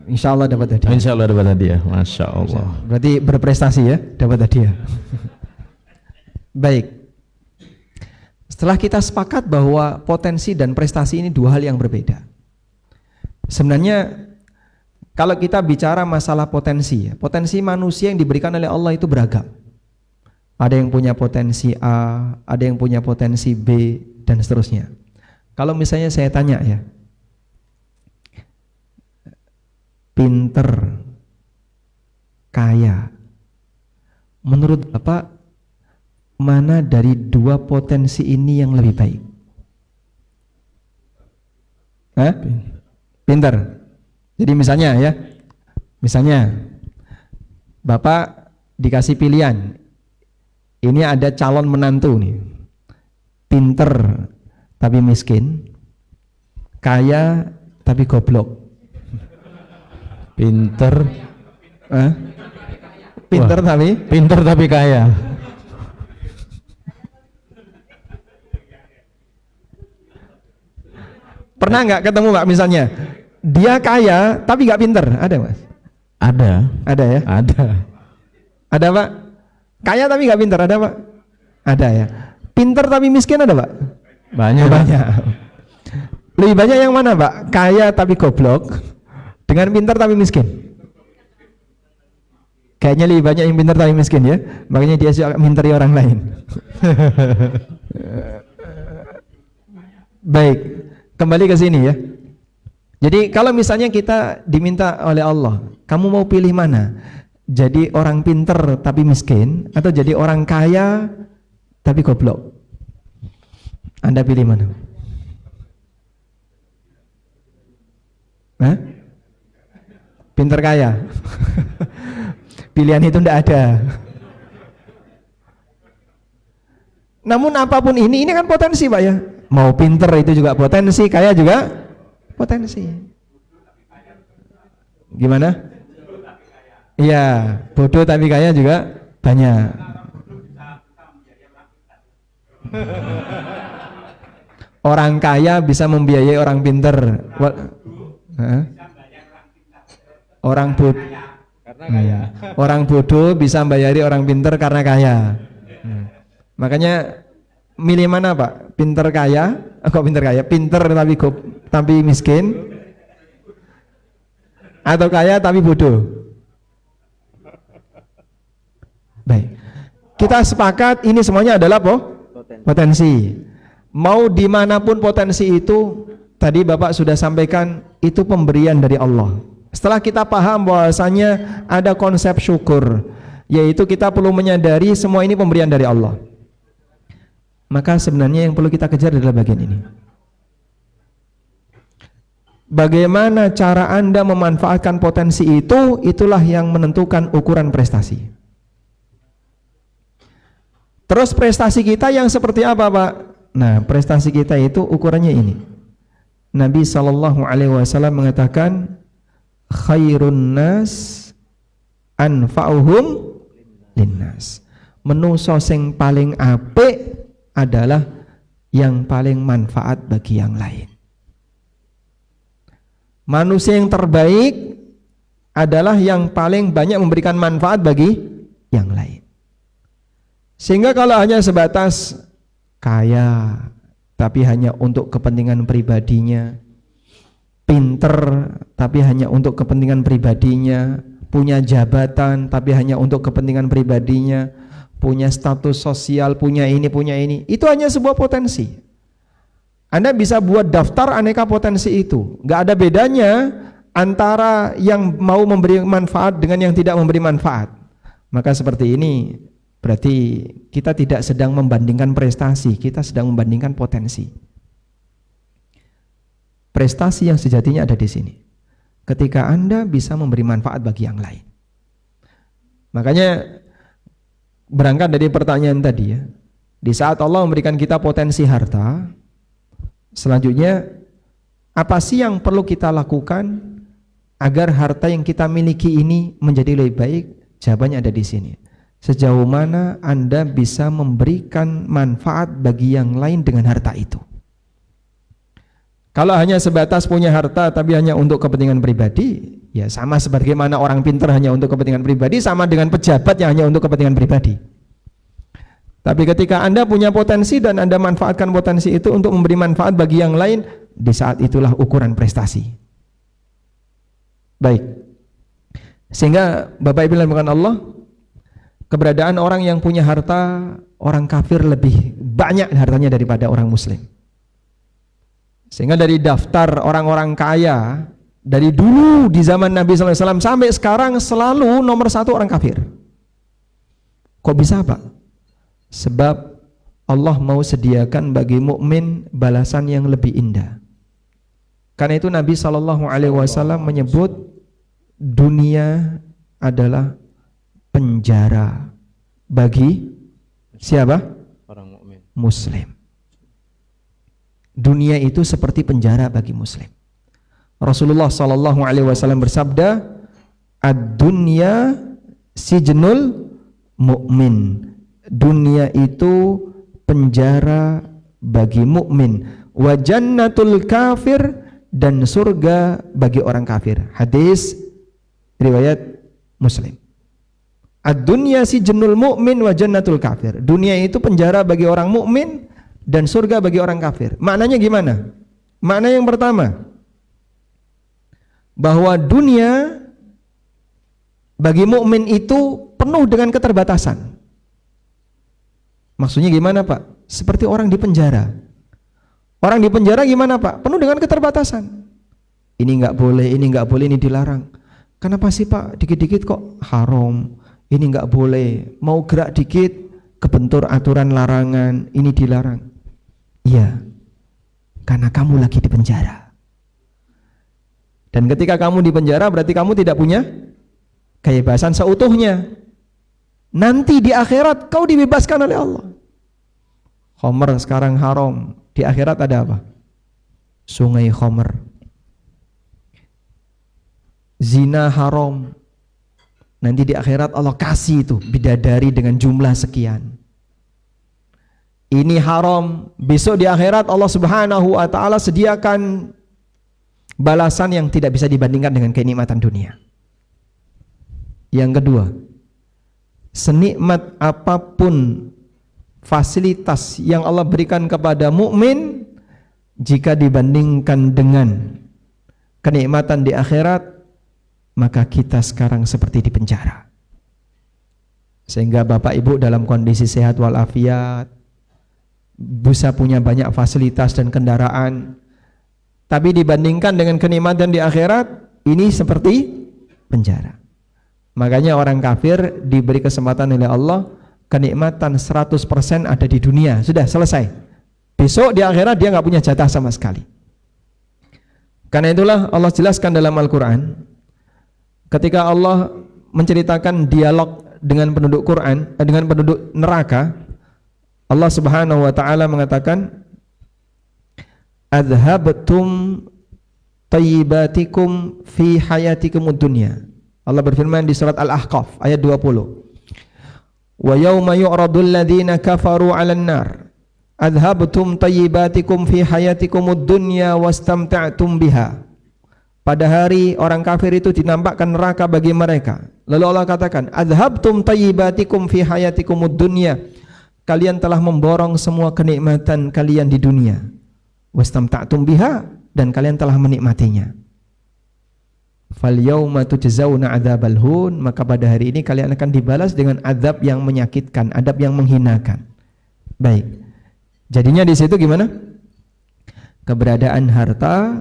Insya Allah dapat hadiah. Insya Allah dapat hadiah. Masya Allah. Berarti berprestasi ya, dapat hadiah. Baik. Setelah kita sepakat bahwa potensi dan prestasi ini dua hal yang berbeda. Sebenarnya kalau kita bicara masalah potensi, potensi manusia yang diberikan oleh Allah itu beragam. Ada yang punya potensi A, ada yang punya potensi B, dan seterusnya. Kalau misalnya saya tanya ya, pinter, kaya, menurut Bapak mana dari dua potensi ini yang lebih baik? Hah? Pinter. Jadi misalnya ya, misalnya Bapak dikasih pilihan, ini ada calon menantu nih, pinter tapi miskin, kaya tapi goblok. Pinter, pinter tapi kaya. Pernah nggak ketemu Pak misalnya dia kaya tapi nggak pinter, ada Mas? Ada ya? Ada Pak? Kaya tapi nggak pinter, ada Pak? Ada ya. Pinter tapi miskin ada Pak? Banyak. Lebih banyak yang mana Pak? Kaya tapi goblok dengan pinter tapi miskin? Kayaknya lebih banyak yang pinter tapi miskin ya. Makanya dia suka minteri orang lain. Baik, kembali ke sini ya. Jadi kalau misalnya kita diminta oleh Allah, kamu mau pilih mana? Jadi orang pinter tapi miskin atau jadi orang kaya tapi goblok? Anda pilih mana? Hah? Pinter kaya. Pilihan itu tidak ada. Namun apapun ini kan potensi Pak ya. Mau pinter itu juga potensi, kaya juga potensi. Gimana? Iya, bodoh tapi kaya juga banyak. Orang kaya bisa membiayai orang pinter. Orang bodoh bisa membayari orang pinter karena kaya. Makanya milih mana Pak? Pinter kaya? Kok pinter kaya? Pinter tapi miskin? Atau kaya tapi bodoh? Baik, kita sepakat ini semuanya adalah potensi. Mau dimanapun potensi itu, tadi Bapak sudah sampaikan, itu pemberian dari Allah. Setelah kita paham bahwasanya ada konsep syukur, yaitu kita perlu menyadari semua ini pemberian dari Allah. Maka sebenarnya yang perlu kita kejar adalah bagian ini. Bagaimana cara Anda memanfaatkan potensi itu, itulah yang menentukan ukuran prestasi. Terus prestasi kita yang seperti apa Pak? Nah, prestasi kita itu ukurannya ini. Nabi SAW mengatakan, khairun nas anfa'uhum linnas. Manusa sing paling apik adalah yang paling manfaat bagi yang lain. Manusia yang terbaik adalah yang paling banyak memberikan manfaat bagi yang lain. Sehingga kalau hanya sebatas kaya tapi hanya untuk kepentingan pribadinya, pinter tapi hanya untuk kepentingan pribadinya, punya jabatan tapi hanya untuk kepentingan pribadinya, punya status sosial, punya ini, itu hanya sebuah potensi. Anda bisa buat daftar aneka potensi itu, gak ada bedanya antara yang mau memberi manfaat dengan yang tidak memberi manfaat. Maka seperti ini berarti kita tidak sedang membandingkan prestasi, kita sedang membandingkan potensi. Prestasi yang sejatinya ada di sini. Ketika Anda bisa memberi manfaat bagi yang lain. Makanya berangkat dari pertanyaan tadi ya. Di saat Allah memberikan kita potensi harta, selanjutnya apa sih yang perlu kita lakukan agar harta yang kita miliki ini menjadi lebih baik? Jawabannya ada di sini. Sejauh mana Anda bisa memberikan manfaat bagi yang lain dengan harta itu. Kalau hanya sebatas punya harta tapi hanya untuk kepentingan pribadi, ya sama sebagaimana orang pintar hanya untuk kepentingan pribadi, sama dengan pejabat yang hanya untuk kepentingan pribadi. Tapi ketika Anda punya potensi dan Anda manfaatkan potensi itu untuk memberi manfaat bagi yang lain, di saat itulah ukuran prestasi. Baik. Sehingga Bapak Ibu yang Allah, keberadaan orang yang punya harta, orang kafir lebih banyak hartanya daripada orang muslim. Sehingga dari daftar orang-orang kaya dari dulu di zaman Nabi SAW sampai sekarang selalu nomor 1 orang kafir. Kok bisa Pak? Sebab Allah mau sediakan bagi mukmin balasan yang lebih indah. Karena itu Nabi SAW menyebut dunia adalah penjara bagi siapa? Orang mukmin. Muslim. Dunia itu seperti penjara bagi muslim. Rasulullah SAW bersabda, "Ad-dunya sijnul mu'min." Dunia itu penjara bagi mukmin. Wa jannatul kafir, dan surga bagi orang kafir. Hadis riwayat Muslim. Ad-dunya sijnul mu'min wa jannatul kafir. Dunia itu penjara bagi orang mukmin dan surga bagi orang kafir. Maknanya gimana? Makna yang pertama, bahwa dunia bagi mukmin itu penuh dengan keterbatasan. Maksudnya gimana Pak? Seperti orang di penjara. Orang di penjara gimana Pak? Penuh dengan keterbatasan. Ini nggak boleh, ini nggak boleh, ini dilarang. Kenapa sih Pak? Dikit-dikit kok haram. Ini nggak boleh. Mau gerak dikit kebentur aturan larangan. Ini dilarang. Iya, karena kamu lagi di penjara. Dan ketika kamu di penjara berarti kamu tidak punya kebebasan seutuhnya. Nanti di akhirat kau dibebaskan oleh Allah. Khamr sekarang haram, di akhirat ada apa? Sungai khamr. Zina haram, nanti di akhirat Allah kasih itu bidadari dengan jumlah sekian. Ini haram, besok di akhirat Allah Subhanahu wa taala sediakan balasan yang tidak bisa dibandingkan dengan kenikmatan dunia. Yang kedua, senikmat apapun fasilitas yang Allah berikan kepada mukmin, jika dibandingkan dengan kenikmatan di akhirat, maka kita sekarang seperti di penjara. Sehingga Bapak Ibu dalam kondisi sehat walafiat, bisa punya banyak fasilitas dan kendaraan, tapi dibandingkan dengan kenikmatan di akhirat, ini seperti penjara. Makanya orang kafir diberi kesempatan oleh Allah, kenikmatan 100% ada di dunia, sudah selesai. Besok di akhirat dia nggak punya jatah sama sekali. Karena itulah Allah jelaskan dalam Al-Quran, ketika Allah menceritakan dialog dengan penduduk Quran, dengan penduduk neraka, Allah Subhanahu wa taala mengatakan, "Adhabtum tayyibatikum fi hayatikumud dunya." Allah berfirman di surat Al-Ahqaf ayat 20. "Wa yauma yu'radul ladzina kafaru 'alan nar, adhabtum tayyibatikum fi hayatikumud dunya wastamta'tum biha." Pada hari orang kafir itu dinampakkan neraka bagi mereka. Lalu Allah katakan, "Adhabtum tayyibatikum fi hayatikumud dunya." Kalian telah memborong semua kenikmatan kalian di dunia. Wastamta'tum biha, dan kalian telah menikmatinya. Fal yauma tujzauna adzabal hun, maka pada hari ini kalian akan dibalas dengan azab yang menyakitkan, azab yang menghinakan. Baik. Jadinya di situ gimana? Keberadaan harta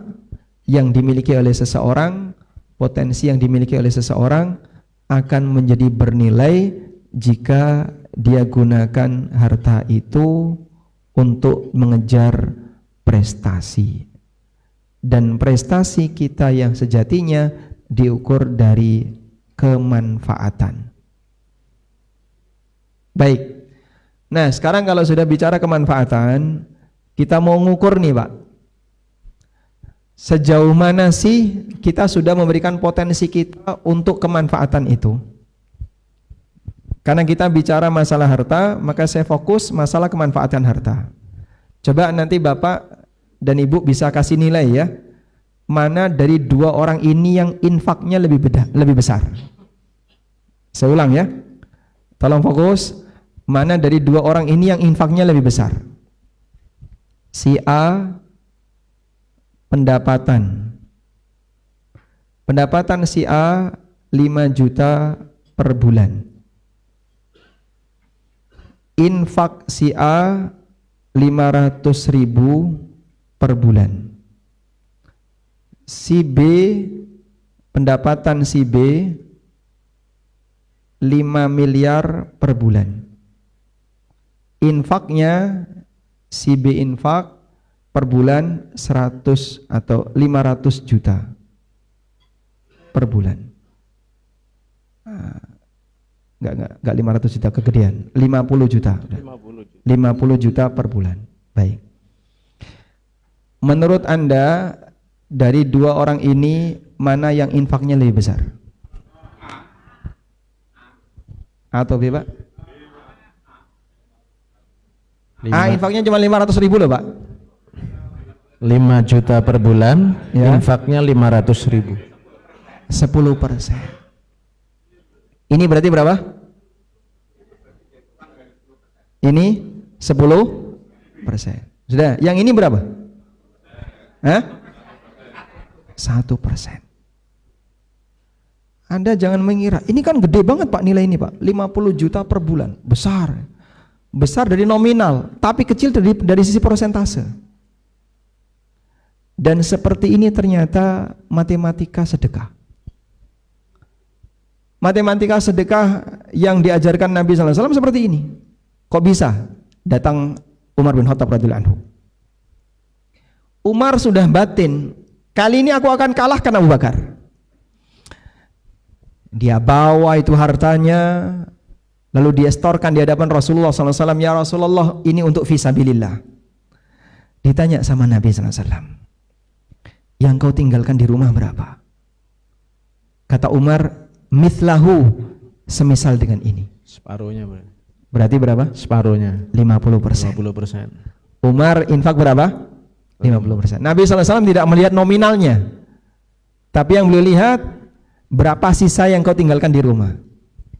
yang dimiliki oleh seseorang, potensi yang dimiliki oleh seseorang akan menjadi bernilai jika dia gunakan harta itu untuk mengejar prestasi. Dan prestasi kita yang sejatinya diukur dari kemanfaatan. Baik. Nah, sekarang kalau sudah bicara kemanfaatan, kita mau ngukur nih Pak. Sejauh mana sih kita sudah memberikan potensi kita untuk kemanfaatan itu? Karena kita bicara masalah harta, maka saya fokus masalah kemanfaatan harta. Coba nanti Bapak dan Ibu bisa kasih nilai ya, mana dari dua orang ini yang infaknya lebih besar. Saya ulang ya, tolong fokus, mana dari dua orang ini yang infaknya lebih besar. Si A pendapatan si A 5 juta per bulan, infak si A 500.000 per bulan. Si B, pendapatan si B 5 miliar per bulan, infaknya si B infak per bulan 100 atau 500 juta per bulan. Enggak 500 juta, kegedean. 50 juta. 50 juta per bulan. Baik. Menurut Anda dari dua orang ini mana yang infaknya lebih besar? Atau B, Pak? A infaknya cuma 500.000 loh, Pak. 5 juta per bulan, ya. Infaknya 500.000. 10%. Ini berarti berapa? Ini 10%. Sudah, yang ini berapa? 1%. Anda jangan mengira, ini kan gede banget Pak nilai ini Pak, 50 juta per bulan, besar. Besar dari nominal, tapi kecil dari sisi persentase. Dan seperti ini ternyata matematika sedekah. Matematika sedekah yang diajarkan Nabi SAW seperti ini. Kok bisa? Datang Umar bin Khattab radhiyallahu anhu. Umar sudah batin, kali ini aku akan kalahkan Abu Bakar. Dia bawa itu hartanya, lalu dia setorkan di hadapan Rasulullah SAW. Ya Rasulullah, ini untuk fisabilillah. Ditanya sama Nabi SAW, yang kau tinggalkan di rumah berapa? Kata Umar, mithlahu, semisal dengan ini. Separuhnya berarti berapa? Separuhnya 50%. 50%. Umar infak berapa? 50%. Nabi SAW tidak melihat nominalnya, tapi yang beliau lihat berapa sisa yang kau tinggalkan di rumah.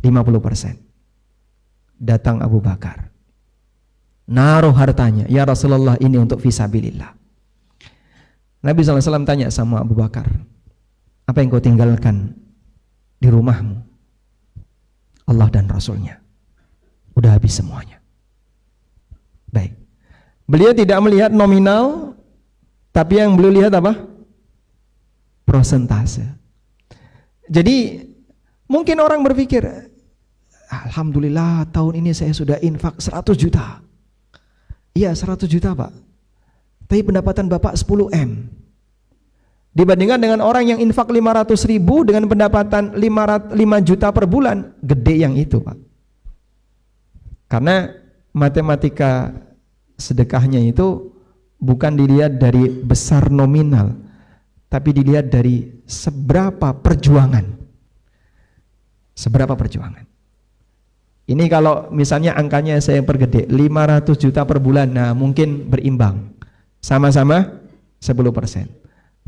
50%. Datang Abu Bakar, naruh hartanya, ya Rasulullah ini untuk fisabilillah. Nabi SAW tanya sama Abu Bakar, apa yang kau tinggalkan di rumahmu? Allah dan Rasulnya. Udah habis semuanya. Baik. Beliau tidak melihat nominal, tapi yang beliau lihat apa? Persentase. Jadi mungkin orang berpikir, alhamdulillah tahun ini saya sudah infak 100 juta. Iya 100 juta Pak, tapi pendapatan Bapak 10 M. Dibandingkan dengan orang yang infak 500.000 dengan pendapatan 5 juta per bulan, gede yang itu Pak. Karena matematika sedekahnya itu bukan dilihat dari besar nominal, tapi dilihat dari seberapa perjuangan. Seberapa perjuangan. Ini kalau misalnya angkanya saya pergede 500 juta per bulan, nah mungkin berimbang, sama-sama 10%.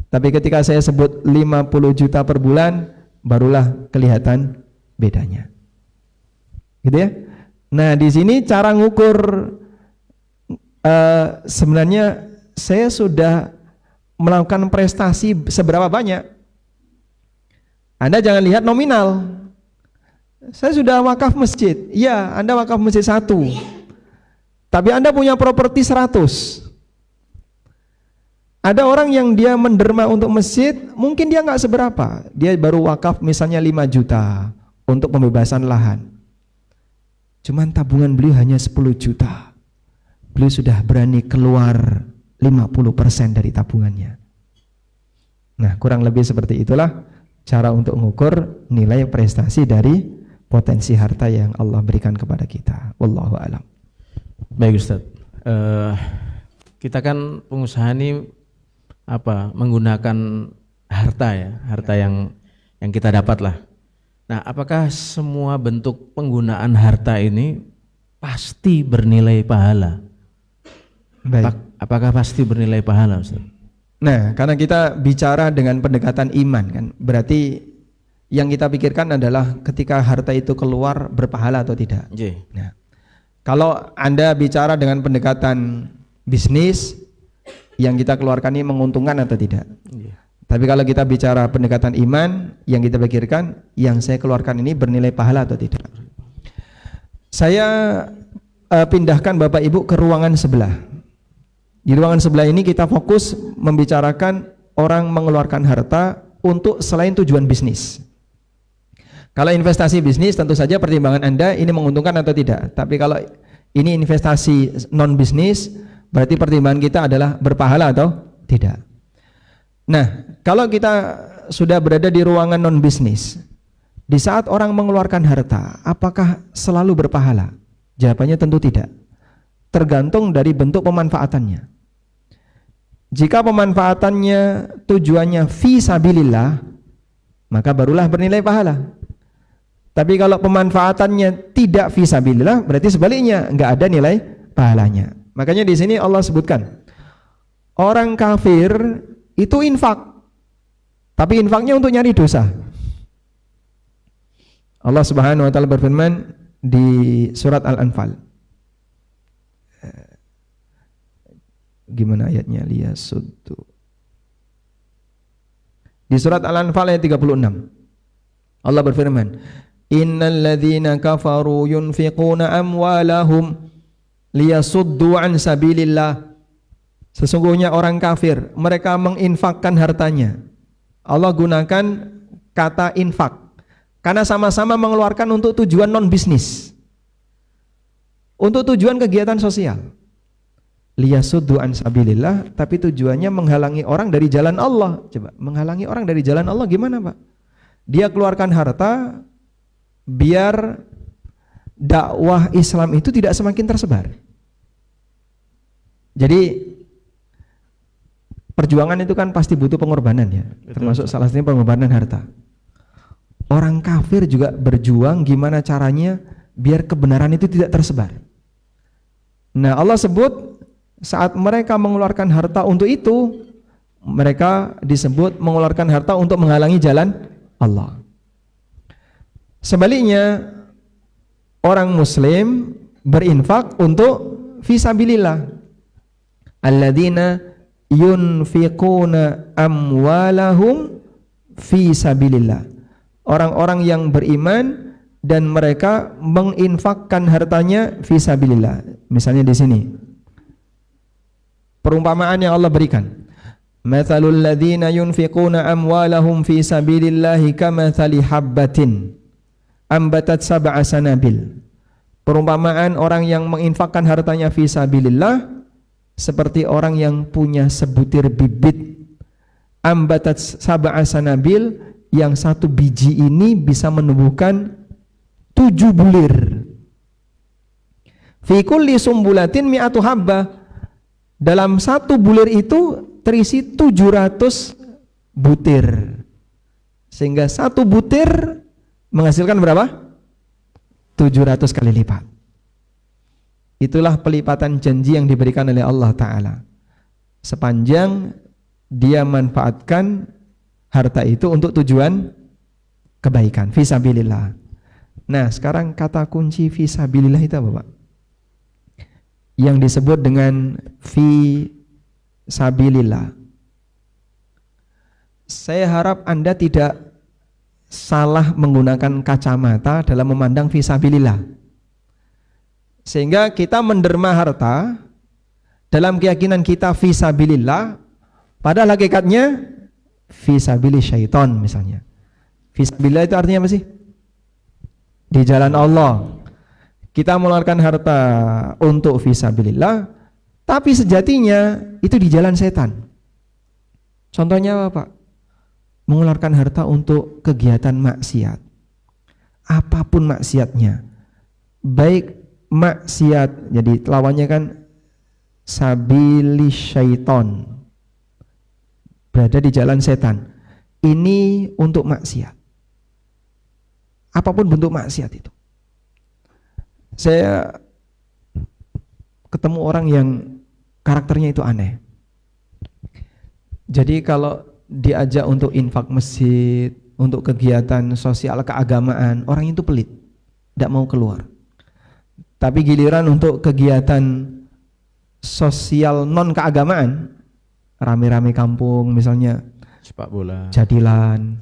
Tapi ketika saya sebut 50 juta per bulan, barulah kelihatan bedanya. Gitu ya. Nah di sini cara ngukur, sebenarnya saya sudah melakukan prestasi seberapa banyak. Anda jangan lihat nominal. Saya sudah wakaf masjid. Iya, Anda wakaf masjid 1. Tapi Anda punya properti 100. Ada orang yang dia menderma untuk masjid, mungkin dia nggak seberapa. Dia baru wakaf misalnya 5 juta untuk pembebasan lahan. Cuman tabungan beliau hanya 10 juta. Beliau sudah berani keluar 50% dari tabungannya. Nah, kurang lebih seperti itulah cara untuk mengukur nilai prestasi dari potensi harta yang Allah berikan kepada kita. Wallahu a'lam. Baik Ustaz, kita kan pengusaha ini menggunakan harta ya, harta yang kita dapat lah. Nah, apakah semua bentuk penggunaan harta ini pasti bernilai pahala? Baik. Apakah pasti bernilai pahala, Ustaz? Nah, karena kita bicara dengan pendekatan iman kan, berarti yang kita pikirkan adalah ketika harta itu keluar berpahala atau tidak. Nah, kalau Anda bicara dengan pendekatan bisnis, yang kita keluarkan ini menguntungkan atau tidak. Tapi kalau kita bicara pendekatan iman, yang kita pikirkan, yang saya keluarkan ini bernilai pahala atau tidak. Saya pindahkan Bapak Ibu ke ruangan sebelah. Di ruangan sebelah ini kita fokus membicarakan orang mengeluarkan harta untuk selain tujuan bisnis. Kalau investasi bisnis tentu saja pertimbangan Anda ini menguntungkan atau tidak. Tapi kalau ini investasi non bisnis, berarti pertimbangan kita adalah berpahala atau tidak. Nah, kalau kita sudah berada di ruangan non bisnis, di saat orang mengeluarkan harta, apakah selalu berpahala? Jawabannya tentu tidak. Tergantung dari bentuk pemanfaatannya. Jika pemanfaatannya tujuannya fi sabilillah, maka barulah bernilai pahala. Tapi kalau pemanfaatannya tidak fi sabilillah, berarti sebaliknya, enggak ada nilai pahalanya. Makanya di sini Allah sebutkan, orang kafir itu infak, tapi infaknya untuk nyari dosa. Allah Subhanahu wa taala berfirman di surat Al-Anfal. Gimana ayatnya? Liyasuddu. Di surat Al-Anfal ayat 36. Allah berfirman, "Innal ladzina kafaru yunfiquna amwalahum liyasuddu an sabilillah." Sesungguhnya orang kafir, mereka menginfakkan hartanya. Allah gunakan kata infak karena sama-sama mengeluarkan untuk tujuan non bisnis, untuk tujuan kegiatan sosial. Liyasuddu an sabilillah, tapi tujuannya menghalangi orang dari jalan Allah. Coba, menghalangi orang dari jalan Allah gimana, Pak? Dia keluarkan harta biar dakwah Islam itu tidak semakin tersebar. Jadi perjuangan itu kan pasti butuh pengorbanan ya. Betul. Termasuk salah satunya pengorbanan harta. Orang kafir juga berjuang gimana caranya biar kebenaran itu tidak tersebar. Nah, Allah sebut saat mereka mengeluarkan harta untuk itu, mereka disebut mengeluarkan harta untuk menghalangi jalan Allah. Sebaliknya, orang muslim berinfak untuk fisabilillah. Alladzina yunfiquna amwalahum fisabilillah. Orang-orang yang beriman dan mereka menginfakkan hartanya fisabilillah. Misalnya di sini perumpamaan yang Allah berikan, mathalul ladzina yunfiquna amwalahum fi sabilillahi kamathali habbatin ambatat sab'a sanabil. Perumpamaan orang yang menginfakkan hartanya fi sabilillah seperti orang yang punya sebutir bibit ambatat sab'a sanabil, yang satu biji ini bisa menumbuhkan 7 bulir. Fi kulli sumbulatin mi'atu habbah. Dalam satu bulir itu terisi 700 butir. Sehingga satu butir menghasilkan berapa? 700 kali lipat. Itulah pelipatan janji yang diberikan oleh Allah Ta'ala. Sepanjang dia manfaatkan harta itu untuk tujuan kebaikan, fisabilillah. Nah, sekarang kata kunci fisabilillah itu apa, Pak? Yang disebut dengan fisabilillah. Saya harap Anda tidak salah menggunakan kacamata dalam memandang fisabilillah, sehingga kita menderma harta dalam keyakinan kita fisabilillah, padahal hakikatnya fisabili syaiton misalnya. Fisabilillah itu artinya apa sih? Di jalan Allah. Kita mengeluarkan harta untuk fisabilillah, tapi sejatinya itu di jalan setan. Contohnya apa, Pak? Mengeluarkan harta untuk kegiatan maksiat. Apapun maksiatnya. Baik maksiat, jadi lawannya kan sabili syaiton. berada di jalan setan. Ini untuk maksiat. Apapun bentuk maksiat itu. Saya ketemu orang yang karakternya itu aneh. Jadi kalau diajak untuk infak masjid, untuk kegiatan sosial keagamaan, orang itu pelit, tidak mau keluar. Tapi giliran untuk kegiatan sosial non keagamaan, rame-rame kampung misalnya, sepak bola, jadilan,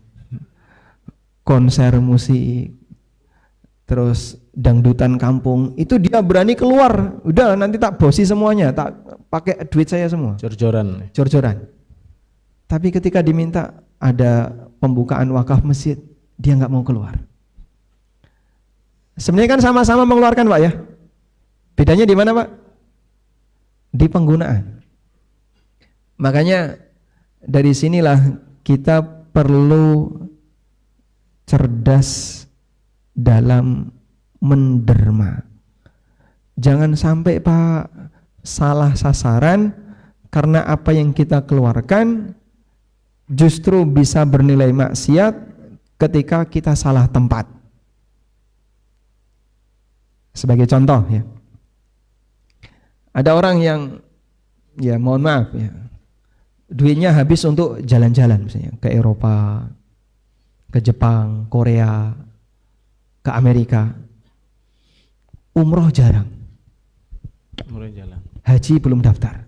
konser musik, terus dangdutan kampung, itu dia berani keluar. Udah nanti tak bosi semuanya, tak pakai duit saya semua. Jor-joran. Tapi ketika diminta ada pembukaan wakaf masjid, dia nggak mau keluar. Sebenarnya kan sama-sama mengeluarkan Pak ya. Bedanya di mana Pak? Di penggunaan. Makanya dari sinilah kita perlu cerdas dalam menderma. Jangan sampai Pak salah sasaran karena apa yang kita keluarkan justru bisa bernilai maksiat ketika kita salah tempat. Sebagai contoh ya, ada orang yang ya mohon maaf ya, duitnya habis untuk jalan-jalan misalnya ke Eropa, ke Jepang, Korea, ke Amerika. Umroh jarang. Umroh jalan. Haji belum daftar.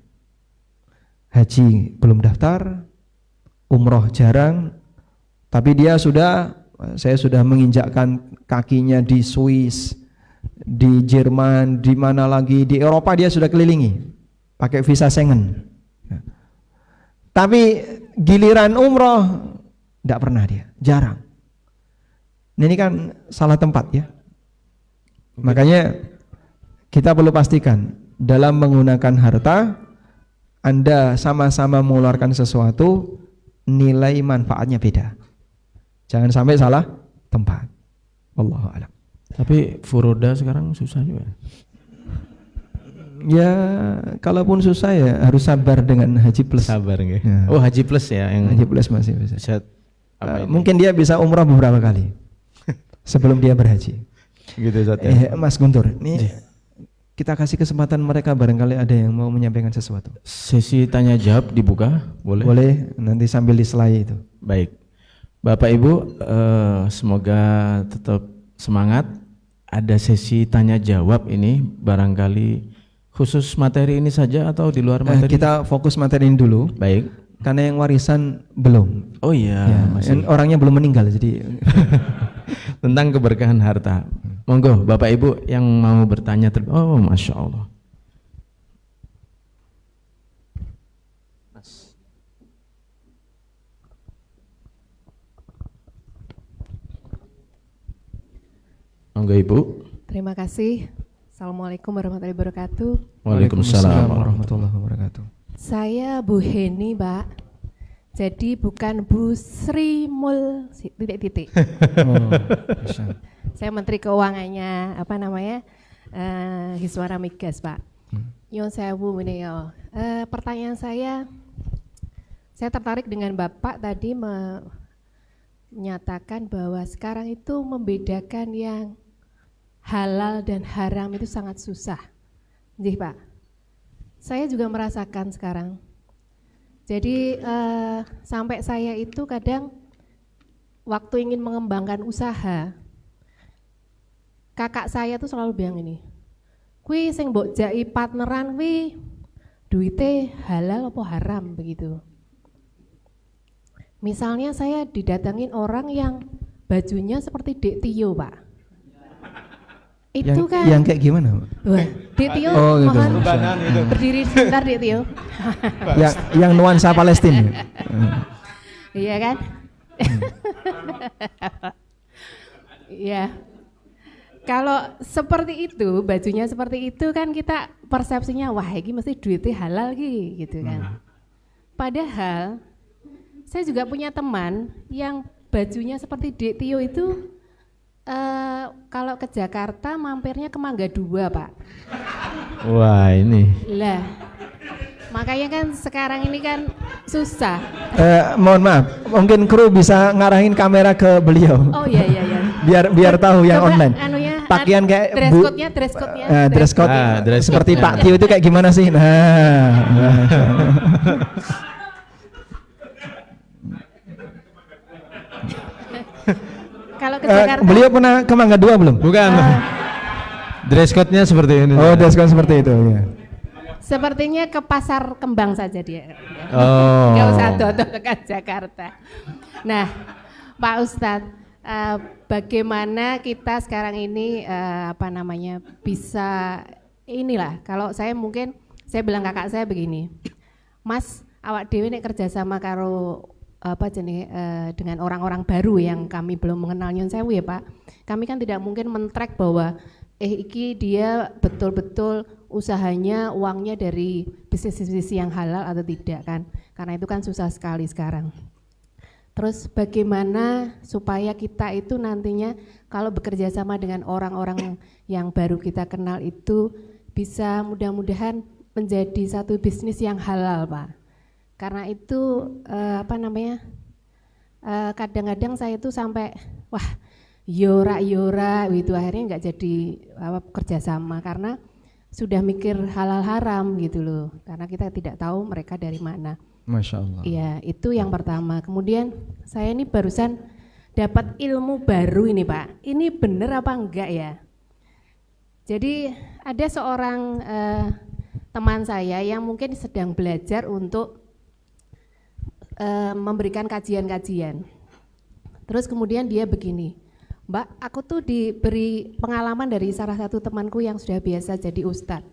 Haji belum daftar, umroh jarang, tapi saya sudah menginjakkan kakinya di Swiss, di Jerman, di mana lagi, di Eropa dia sudah kelilingi pakai visa Schengen. Tapi giliran umroh tidak pernah dia, jarang. Ini kan salah tempat ya. Makanya kita perlu pastikan dalam menggunakan harta, Anda sama-sama mengeluarkan sesuatu, nilai manfaatnya beda. Jangan sampai salah tempat. Wallahu a'lam. Tapi furoda sekarang susah juga. Ya, kalaupun susah ya harus sabar dengan haji plus. Sabar nggih. Ya. Oh, haji plus ya yang haji plus masih bisa. Mungkin dia bisa umrah beberapa kali sebelum dia berhaji. Gitu Ustaz ya. Mas Guntur, ini kita kasih kesempatan mereka, barangkali ada yang mau menyampaikan sesuatu. Sesi tanya jawab dibuka, boleh? Boleh, nanti sambil di slide itu. Baik. Bapak Ibu, semoga tetap semangat. Ada sesi tanya jawab ini, barangkali khusus materi ini saja atau di luar materi? Kita fokus materi ini dulu. Baik. Karena yang warisan belum. Oh iya, ya, orangnya belum meninggal, jadi tentang keberkahan harta. Monggo Bapak Ibu yang mau bertanya oh Masya Allah. Monggo Ibu. Terima kasih. Assalamualaikum warahmatullahi wabarakatuh. Waalaikumsalam warahmatullahi wabarakatuh. Saya Bu Heni, Pak. Jadi bukan Bu Sri Mul titik-titik. Oh, saya Menteri Keuangannya Hiswara Migas, Pak. Nyon sewu ini ya. Pertanyaan saya tertarik dengan Bapak tadi menyatakan bahwa sekarang itu membedakan yang halal dan haram itu sangat susah. Jadi Pak, saya juga merasakan sekarang. Jadi sampai saya itu kadang waktu ingin mengembangkan usaha, kakak saya tuh selalu bilang ini, kui sing mbok jai partneran kui duite halal apa haram begitu. Misalnya saya didatangin orang yang bajunya seperti Dek Tio, Pak. Itu kan yang kayak gimana, Pak? Dek Tio, gitu. mohon berdiri sebentar Dek Tio. yang nuansa Palestina. Iya kan? Iya. Kalau seperti itu, bajunya seperti itu kan kita persepsinya wah ini mesti duitnya halal gitu kan. Padahal saya juga punya teman yang bajunya seperti Dek Tio itu kalau ke Jakarta mampirnya ke Mangga 2, Pak. Wah ini. Lah, Makanya kan sekarang ini kan susah. Mohon maaf, mungkin kru bisa ngarahin kamera ke beliau. Oh iya. Biar tahu yang Coba, online. Pakaian kayak dress code-nya. Dress code seperti Pak Tio itu kayak gimana sih? Kalau ke Jakarta, beliau pernah ke Mangga 2 belum? Bukan. Dress code-nya seperti ini. Oh, dress code seperti itu ya. sepertinya ke Pasar Kembang saja dia. Oh. Nggak usah dodol ke Jakarta. Nah, Pak Ustadz, bagaimana kita sekarang ini bisa inilah, kalau saya mungkin saya bilang kakak saya begini, Mas, awak dewe nek kerjasama karo dengan orang-orang baru yang kami belum mengenal nyun sewu ya Pak. Kami kan tidak mungkin men-track bahwa iki dia betul-betul usahanya uangnya dari bisnis-bisnis yang halal atau tidak kan, karena itu kan susah sekali sekarang. Terus bagaimana supaya kita itu nantinya kalau bekerja sama dengan orang-orang yang baru kita kenal itu bisa mudah-mudahan menjadi satu bisnis yang halal Pak. Karena itu kadang-kadang saya itu sampai wah yora gitu, akhirnya nggak jadi kerjasama karena sudah mikir halal haram gitu loh, karena kita tidak tahu mereka dari mana. Masya Allah. Iya, itu yang pertama. Kemudian saya ini barusan dapat ilmu baru ini Pak. Ini benar apa enggak ya? Jadi ada seorang teman saya yang mungkin sedang belajar untuk memberikan kajian-kajian. Terus kemudian dia begini, Mbak, aku tuh diberi pengalaman dari salah satu temanku yang sudah biasa jadi ustadz.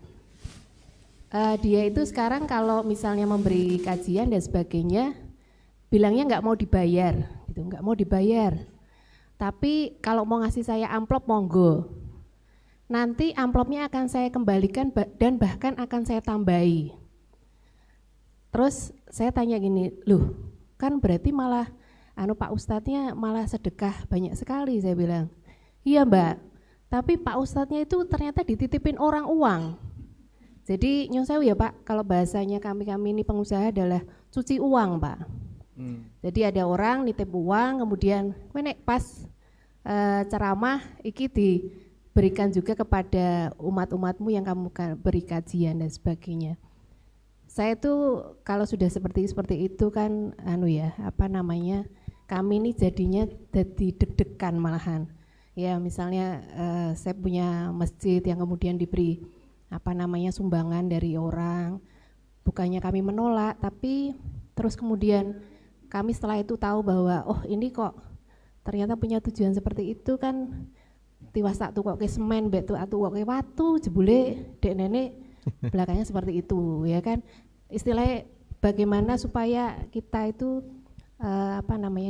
Dia itu sekarang kalau misalnya memberi kajian dan sebagainya, bilangnya nggak mau dibayar, gitu, nggak mau dibayar. Tapi kalau mau ngasih saya amplop monggo. Nanti amplopnya akan saya kembalikan dan bahkan akan saya tambahi. Terus saya tanya gini, loh kan berarti malah Pak Ustadznya malah sedekah banyak sekali, saya bilang. Iya Mbak, tapi Pak Ustadznya itu ternyata dititipin orang uang. Jadi nyun sewu ya Pak, kalau bahasanya kami ini pengusaha adalah cuci uang Pak. Jadi ada orang nitip uang, kemudian nek pas ceramah iki diberikan juga kepada umat-umatmu yang kamu beri kajian dan sebagainya. Saya tuh kalau sudah seperti itu kan kami ini jadinya jadi deg-degan malahan. Ya misalnya saya punya masjid yang kemudian diberi sumbangan dari orang, bukannya kami menolak, tapi terus kemudian kami setelah itu tahu bahwa oh ini kok ternyata punya tujuan seperti itu kan, tiwas tak tukok ke semen, betu atu kok ke watu, jebule dek nenek belakangnya seperti itu ya kan. Istilahnya bagaimana supaya kita itu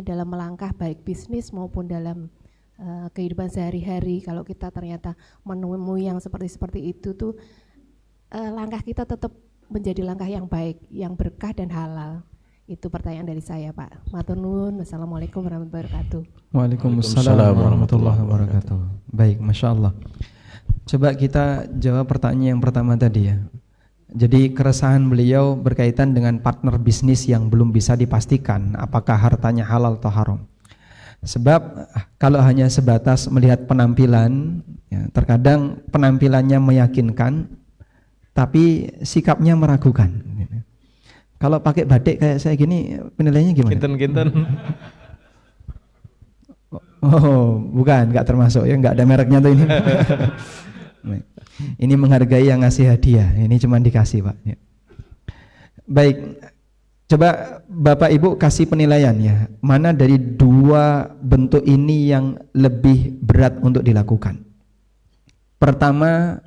dalam melangkah baik bisnis maupun dalam kehidupan sehari-hari, kalau kita ternyata menemui yang seperti itu tuh langkah kita tetap menjadi langkah yang baik, yang berkah dan halal. Itu pertanyaan dari saya Pak. Matur nuwun. Wassalamualaikum warahmatullahi wabarakatuh. Waalaikumsalam warahmatullahi wabarakatuh. Baik, Masya Allah. Coba kita jawab pertanyaan yang pertama tadi ya. Jadi keresahan beliau berkaitan dengan partner bisnis yang belum bisa dipastikan apakah hartanya halal atau haram. Sebab kalau hanya sebatas melihat penampilan, ya, terkadang penampilannya meyakinkan, tapi sikapnya meragukan. Kalau pakai batik kayak saya gini, penilaiannya gimana? Kinten. Oh, bukan, nggak termasuk ya, nggak ada mereknya tuh ini. Ini menghargai yang ngasih hadiah, ini cuma dikasih Pak. Ya. Baik. Coba Bapak Ibu kasih penilaian ya, mana dari dua bentuk ini yang lebih berat untuk dilakukan? Pertama,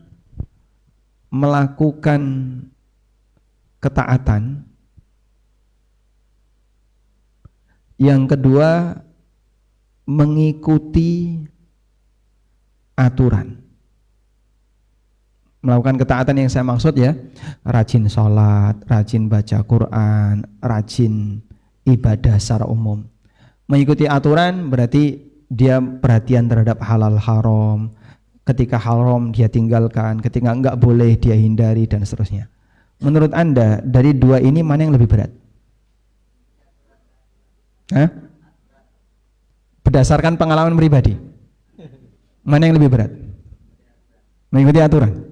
melakukan ketaatan. Yang kedua, mengikuti aturan. Melakukan ketaatan yang saya maksud ya, rajin sholat, rajin baca Quran, rajin ibadah secara umum. Mengikuti aturan berarti dia perhatian terhadap halal haram, ketika haram dia tinggalkan, ketika enggak boleh dia hindari dan seterusnya. Menurut Anda dari dua ini mana yang lebih berat? Hah? Berdasarkan pengalaman pribadi, mana yang lebih berat? Mengikuti aturan?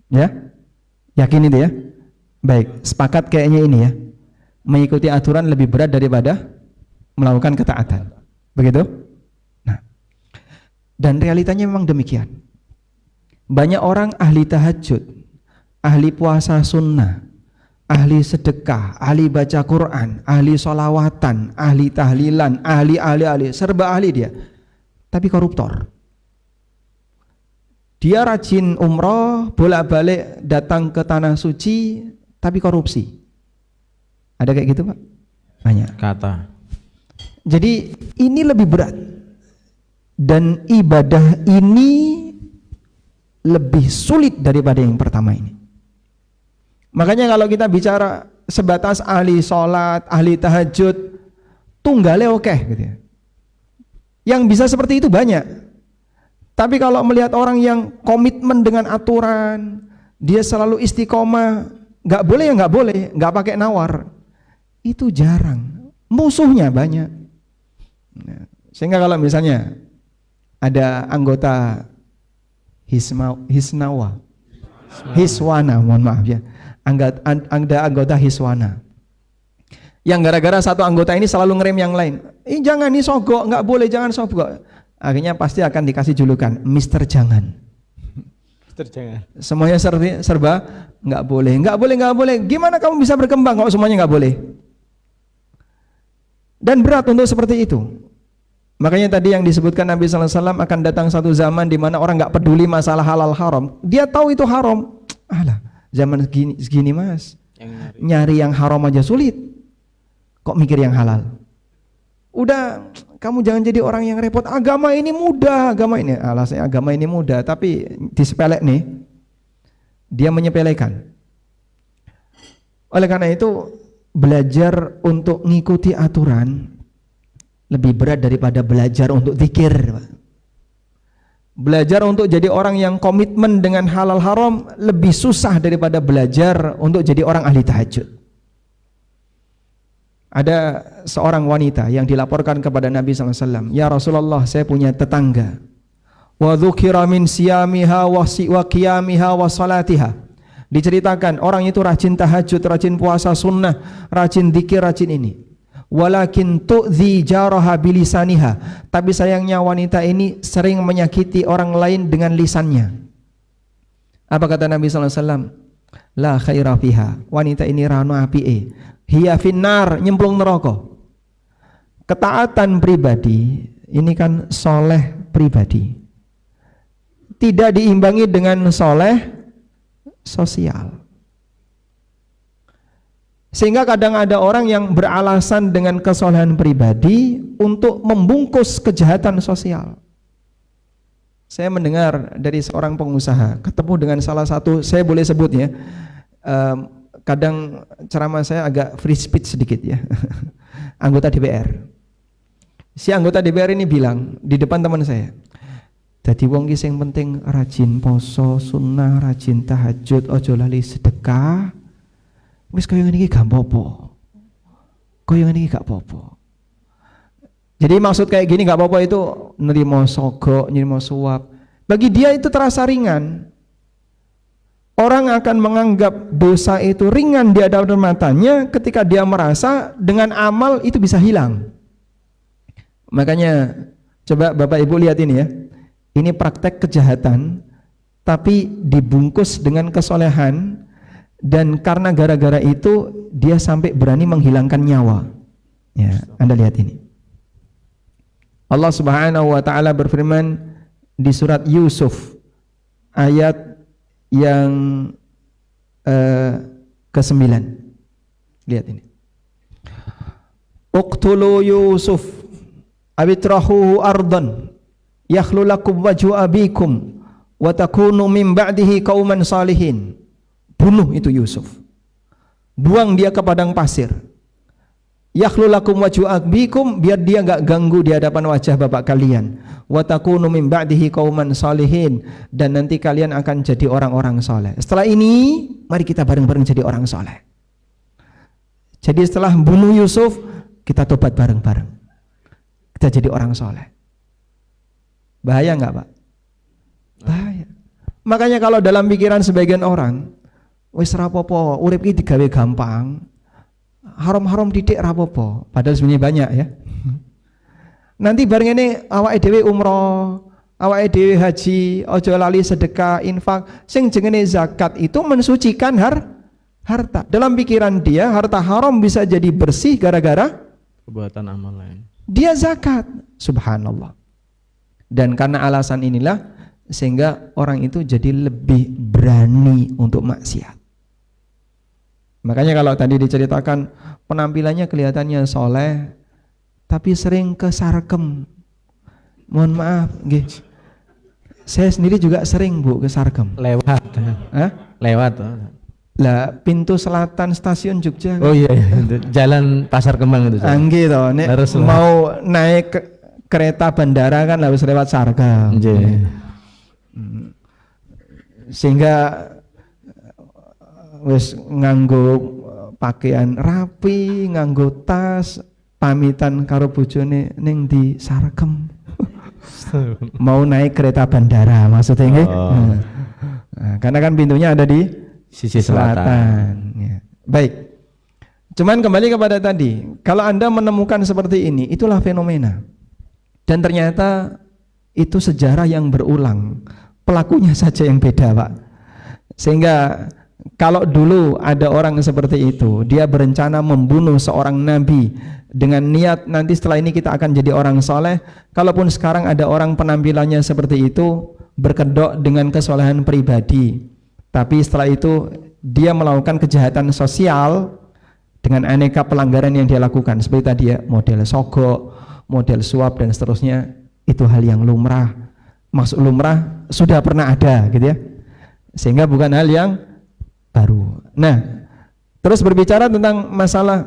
Ya? Yakin itu ya? Baik, sepakat kayaknya ini ya. Mengikuti aturan lebih berat daripada melakukan ketaatan. Begitu? Nah, dan realitanya memang demikian. Banyak orang ahli tahajud, ahli puasa sunnah, ahli sedekah, ahli baca Quran, ahli solawatan, ahli tahlilan, ahli, serba ahli dia, tapi koruptor. Dia rajin umroh, bolak-balik datang ke tanah suci, tapi korupsi. Ada kayak gitu Pak? Banyak. Kata. Jadi ini lebih berat, dan ibadah ini lebih sulit daripada yang pertama ini. Makanya kalau kita bicara sebatas ahli sholat, ahli tahajud, tunggalnya oke gitu ya. Yang bisa seperti itu banyak. Tapi kalau melihat orang yang komitmen dengan aturan, dia selalu istiqomah, nggak boleh ya nggak boleh, nggak pakai nawar, itu jarang. Musuhnya banyak. Sehingga kalau misalnya ada anggota Hiswana, mohon maaf ya, ada anggota Hiswana yang gara-gara satu anggota ini selalu ngerem yang lain, jangan nih sogok, nggak boleh, jangan sogok, akhirnya pasti akan dikasih julukan Mister Jangan. Mister Jangan. Semuanya serba nggak boleh. Gimana kamu bisa berkembang kalau semuanya nggak boleh? Dan berat untuk seperti itu. Makanya tadi yang disebutkan Nabi sallallahu alaihi wasallam akan datang satu zaman di mana orang nggak peduli masalah halal haram. Dia tahu itu haram. Alah, zaman segini Mas, nyari yang haram aja sulit. Kok mikir yang halal? Udah, kamu jangan jadi orang yang repot. Agama ini mudah, alasannya agama ini mudah, tapi disepelek nih. Dia menyepelekan. Oleh karena itu, belajar untuk ngikuti aturan lebih berat daripada belajar untuk zikir. Belajar untuk jadi orang yang komitmen dengan halal haram lebih susah daripada belajar untuk jadi orang ahli tahajud. Ada seorang wanita yang dilaporkan kepada Nabi SAW, ya Rasulullah, saya punya tetangga, wa dzukira min siyamiha wa qiyamiha wa salatiha, diceritakan orang itu rajin tahajud, rajin puasa sunnah, rajin zikir, rajin ini, walakin tu'dzi jaraha bilisaniha, tapi sayangnya wanita ini sering menyakiti orang lain dengan lisannya. Apa kata Nabi SAW? La khaira fiha, wanita ini rano apike, hiya finnar, nyemplung neraka. Ketaatan pribadi ini kan soleh pribadi, tidak diimbangi dengan soleh sosial. Sehingga kadang ada orang yang beralasan dengan kesolehan pribadi untuk membungkus kejahatan sosial. Saya mendengar dari seorang pengusaha, ketemu dengan salah satu, saya boleh sebut ya, kadang ceramah saya agak free speech sedikit ya, anggota DPR. Si anggota DPR ini bilang di depan teman saya, dadi wong ki sing penting rajin poso sunnah, rajin tahajud, ojo lali sedekah, wis kaya ngene iki gak apa-apa, kaya ngene iki gak apa-apa. Jadi maksud kayak gini gak apa-apa itu nerima sogok, nerima suap, bagi dia itu terasa ringan. Orang akan menganggap dosa itu ringan di hadapan matanya ketika dia merasa dengan amal itu bisa hilang. Makanya coba Bapak Ibu lihat ini ya, ini praktek kejahatan tapi dibungkus dengan kesolehan, dan karena gara-gara itu dia sampai berani menghilangkan nyawa. Ya, Anda lihat ini. Allah Subhanahu wa taala berfirman di surat Yusuf ayat yang ke-9. Lihat ini. Uqtulu Yusuf abitrahuhu ardan yakhlu lakum wajhu abikum wa takunu min ba'dihi qauman salihin. Bunuh itu Yusuf. Buang dia ke padang pasir. yakhlu lakum wajhu abikum, biar dia enggak ganggu di hadapan wajah bapak kalian. Wa takunu min ba'dihi qauman shalihin, dan nanti kalian akan jadi orang-orang soleh. Setelah ini mari kita bareng-bareng jadi orang soleh. Jadi setelah bunuh Yusuf, kita tobat bareng-bareng, kita jadi orang soleh. Bahaya enggak, Pak? Bahaya. Makanya kalau dalam pikiran sebagian orang, wis rapopo, urip iki digawe gampang, haram-haram didik rapopo, padahal sebenarnya banyak ya. Nanti bareng ini awake dhewe umroh, awake dhewe haji, ojo lali sedekah, infak, sing jenenge zakat itu mensucikan harta. Dalam pikiran dia harta haram bisa jadi bersih gara-gara perbuatan amal lain. Dia zakat, subhanallah. Dan karena alasan inilah sehingga orang itu jadi lebih berani untuk maksiat. Makanya kalau tadi diceritakan penampilannya kelihatannya soleh, tapi sering ke sarkem. Mohon maaf, nggih. Saya sendiri juga sering, Bu, ke sarkem. Lewat. Hah? Lewat. Lah pintu selatan stasiun Jogja. Oh iya, jalan Pasar Kembang itu. Nggih to, nek mau naik kereta bandara kan harus lewat sarkem. Sehingga wis nganggo pakaian rapi, nganggo tas, pamitan karo bojone ning di sarkem. Mau naik kereta bandara maksudnya nggih. Nah, karena kan pintunya ada di sisi selatan. Ya. Baik. Cuman kembali kepada tadi, kalau Anda menemukan seperti ini, itulah fenomena. Dan ternyata itu sejarah yang berulang. Pelakunya saja yang beda, Pak. Sehingga kalau dulu ada orang seperti itu, dia berencana membunuh seorang nabi dengan niat nanti setelah ini kita akan jadi orang soleh. Kalaupun sekarang ada orang penampilannya seperti itu, berkedok dengan kesolehan pribadi, tapi setelah itu dia melakukan kejahatan sosial dengan aneka pelanggaran yang dia lakukan, seperti tadi ya, model sogok, model suap dan seterusnya, itu hal yang lumrah. Maksud lumrah sudah pernah ada gitu ya, sehingga bukan hal yang baru. Nah, terus berbicara tentang masalah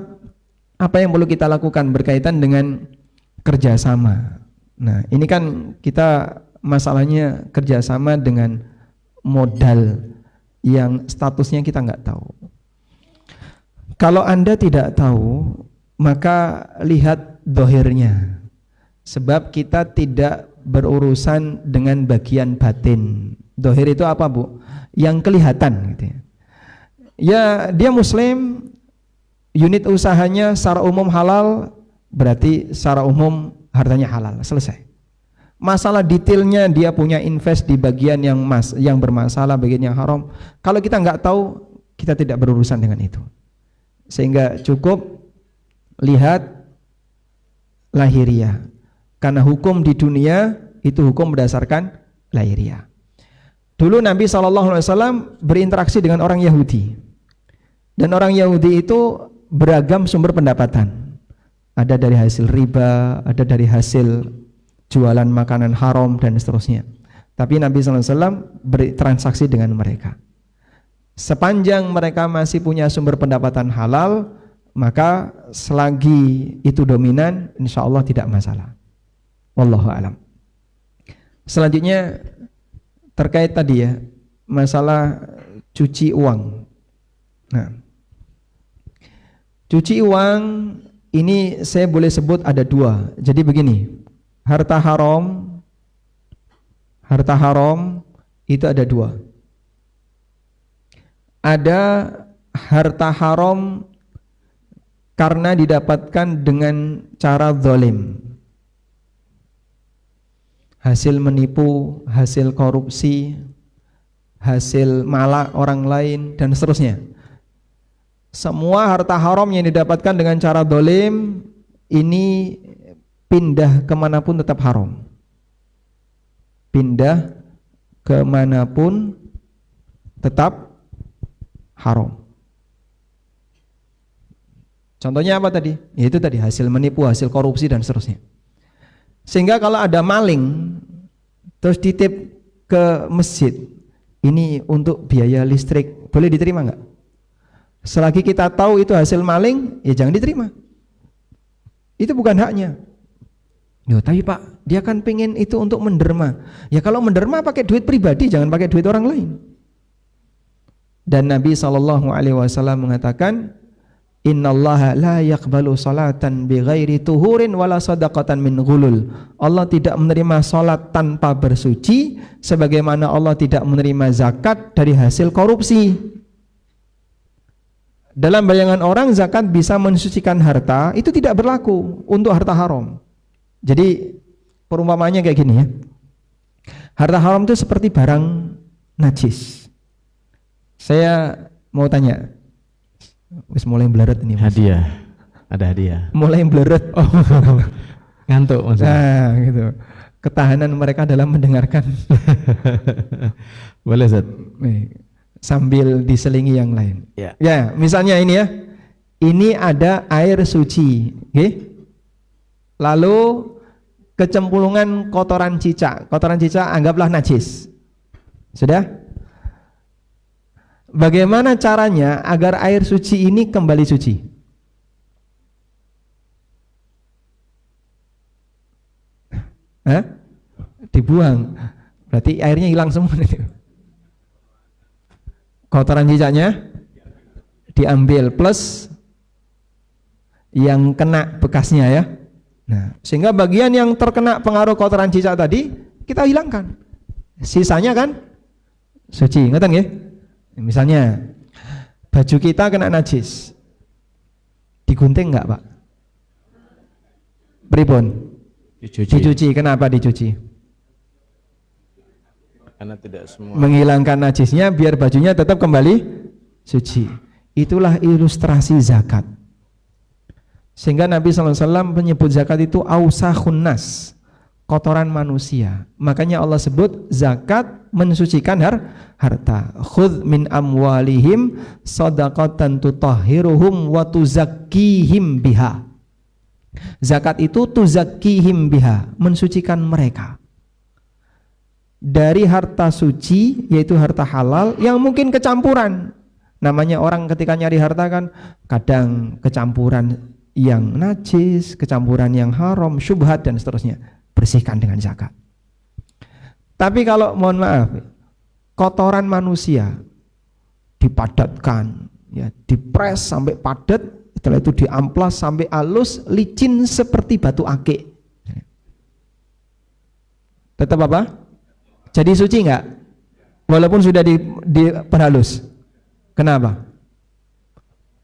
apa yang perlu kita lakukan berkaitan dengan kerjasama. Nah, ini kan kita masalahnya kerjasama dengan modal yang statusnya kita nggak tahu. Kalau Anda tidak tahu, maka lihat dohirnya, sebab kita tidak berurusan dengan bagian batin. Dohir itu apa, Bu? Yang kelihatan gitu ya. Ya, dia muslim, unit usahanya secara umum halal, berarti secara umum hartanya halal, selesai. Masalah detailnya dia punya invest di bagian yang bermasalah, bagian yang haram. Kalau kita nggak tahu, kita tidak berurusan dengan itu. Sehingga cukup lihat lahiriah. Karena hukum di dunia itu hukum berdasarkan lahiriah. Dulu Nabi SAW berinteraksi dengan orang Yahudi. Dan orang Yahudi itu beragam sumber pendapatan. Ada dari hasil riba, ada dari hasil jualan makanan haram dan seterusnya. Tapi Nabi SAW bertransaksi dengan mereka. Sepanjang mereka masih punya sumber pendapatan halal, maka selagi itu dominan, insya Allah tidak masalah. Wallahu a'lam. Selanjutnya terkait tadi ya, masalah cuci uang. Nah, cuci uang ini saya boleh sebut ada dua. Jadi begini, harta haram itu ada dua. Ada harta haram karena didapatkan dengan cara zalim, hasil menipu, hasil korupsi, hasil malak orang lain dan seterusnya. Semua harta haram yang didapatkan dengan cara zalim ini pindah kemanapun tetap haram. Pindah kemanapun tetap haram. Contohnya apa tadi? Yaitu tadi hasil menipu, hasil korupsi dan seterusnya. Sehingga kalau ada maling terus titip ke masjid, ini untuk biaya listrik, boleh diterima enggak? Selagi kita tahu itu hasil maling, ya jangan diterima. Itu bukan haknya. Yo, tapi Pak, dia kan pengen itu untuk menderma. Ya kalau menderma pakai duit pribadi, jangan pakai duit orang lain. Dan Nabi SAW mengatakan, Innallaha la yaqbalu salatan bighairi tuhurin wala sadaqatan min ghulul. Allah tidak menerima salat tanpa bersuci, sebagaimana Allah tidak menerima zakat dari hasil korupsi. Dalam bayangan orang, zakat bisa mensucikan harta, itu tidak berlaku untuk harta haram. Jadi perumpamaannya kayak gini ya. Harta haram itu seperti barang najis. Saya mau tanya, wis mulai bleret ini Mas. Hadiah, ada hadiah. Mulai bleret. Oh, ngantuk maksudnya. Nah, gitu. Ketahanan mereka dalam mendengarkan. Boleh Ustaz. Nih, sambil diselingi yang lain. Ya. Ya, misalnya ini ya. Ini ada air suci, okay? Lalu kecemplungan kotoran cicak. Kotoran cicak anggaplah najis. Sudah? Bagaimana caranya agar air suci ini kembali suci? Hah? Dibuang. Berarti airnya hilang semua. Kotoran cicaknya diambil plus yang kena bekasnya ya. Nah, sehingga bagian yang terkena pengaruh kotoran cicak tadi kita hilangkan. Sisanya kan suci. Ngerti nggih? Misalnya baju kita kena najis, digunting enggak Pak? Pripun? Dicuci. Kenapa dicuci? Karena tidak semua. Menghilangkan najisnya biar bajunya tetap kembali suci. Itulah ilustrasi zakat. Sehingga Nabi SAW menyebut zakat itu ausakhun nas, kotoran manusia. Makanya Allah sebut zakat mensucikan harta. Khudh min amwalihim shadaqatan tutahhiruhum wa tuzakkihim biha. Zakat itu tuzakkihim biha, mensucikan mereka dari harta suci, yaitu harta halal yang mungkin kecampuran. Namanya orang ketika nyari harta kan kadang kecampuran yang najis, kecampuran yang haram, syubhat dan seterusnya. Bersihkan dengan zakat. Tapi kalau mohon maaf, kotoran manusia dipadatkan, ya, dipres sampai padat, setelah itu diamplas sampai halus, licin seperti batu akik. Tetap apa? Jadi suci enggak? Walaupun sudah diperhalus. Kenapa?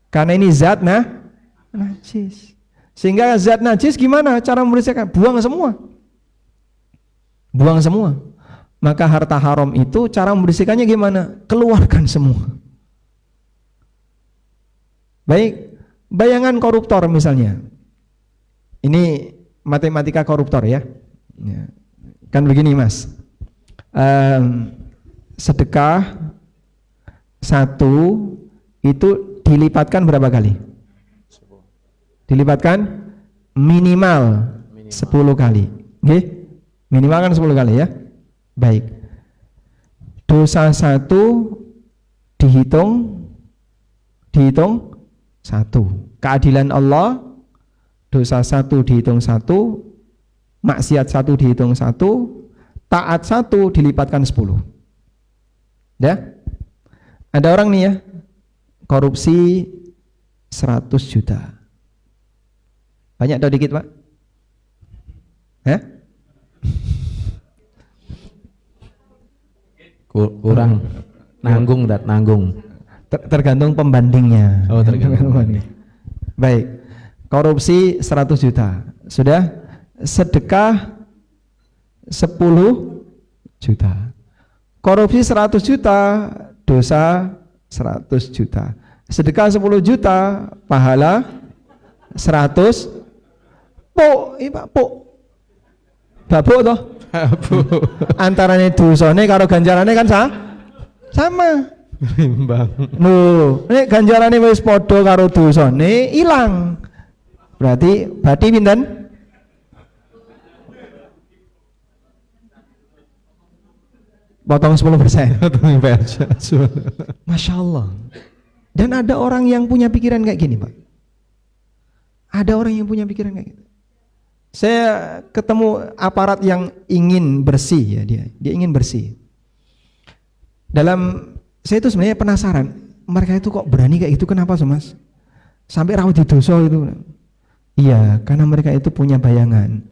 Karena ini zat najis. Sehingga zat najis gimana cara membersihkan? Buang semua. Buang semua. Maka harta haram itu cara membersihkannya gimana? Keluarkan semua. Baik, bayangan koruptor misalnya. Ini matematika koruptor ya. Kan begini Mas. Sedekah satu itu dilipatkan berapa kali? Dilipatkan minimal 10 kali. Oke? Minimal kan 10 kali ya. Baik. Dosa satu dihitung satu. Keadilan Allah, dosa satu dihitung satu, maksiat satu dihitung satu, taat satu dilipatkan 10. Ya? Ada orang nih ya, korupsi 100 juta. Banyak atau dikit Pak? Kurang. Nanggung. Tergantung pembandingnya. Oh, tergantung. Baik. Korupsi 100 juta. Sudah? Sedekah 10 juta. Korupsi 100 juta, dosa 100 juta. Sedekah 10 juta, pahala 100. Pak, babuk toh? Antarane dosane karo ganjarane kan sama. Imbang. Nek ganjarane wis padha karo dosane ilang. Berarti pinten? Potong 10%. Masya Allah. Dan ada orang yang punya pikiran kayak gini Pak. Ada orang yang punya pikiran kayak gitu. Saya ketemu aparat yang ingin bersih ya, dia ingin bersih. Saya itu sebenarnya penasaran, mereka itu kok berani kayak gitu, kenapa sih Mas? Sampai rawat di dosa itu. Iya, karena mereka itu punya bayangan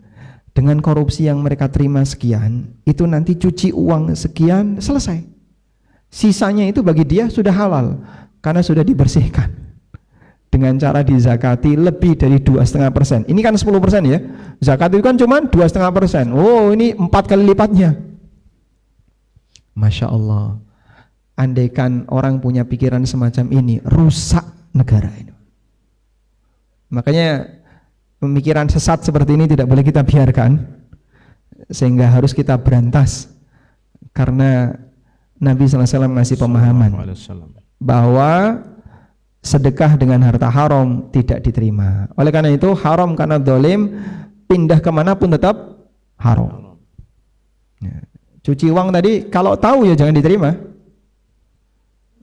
dengan korupsi yang mereka terima sekian, itu nanti cuci uang sekian, selesai. Sisanya itu bagi dia sudah halal karena sudah dibersihkan dengan cara dizakati lebih dari 2,5%. Ini kan 10% ya. Zakat itu kan cuma 2,5%. Oh, ini 4 kali lipatnya. Masya Allah. Andaikan orang punya pikiran semacam ini, rusak negara ini. Makanya pemikiran sesat seperti ini tidak boleh kita biarkan, sehingga harus kita berantas. Karena Nabi SAW ngasih pemahaman bahwa sedekah dengan harta haram tidak diterima. Oleh karena itu haram karena dolim, pindah kemanapun tetap haram. Ya. Cuci uang tadi kalau tahu ya jangan diterima.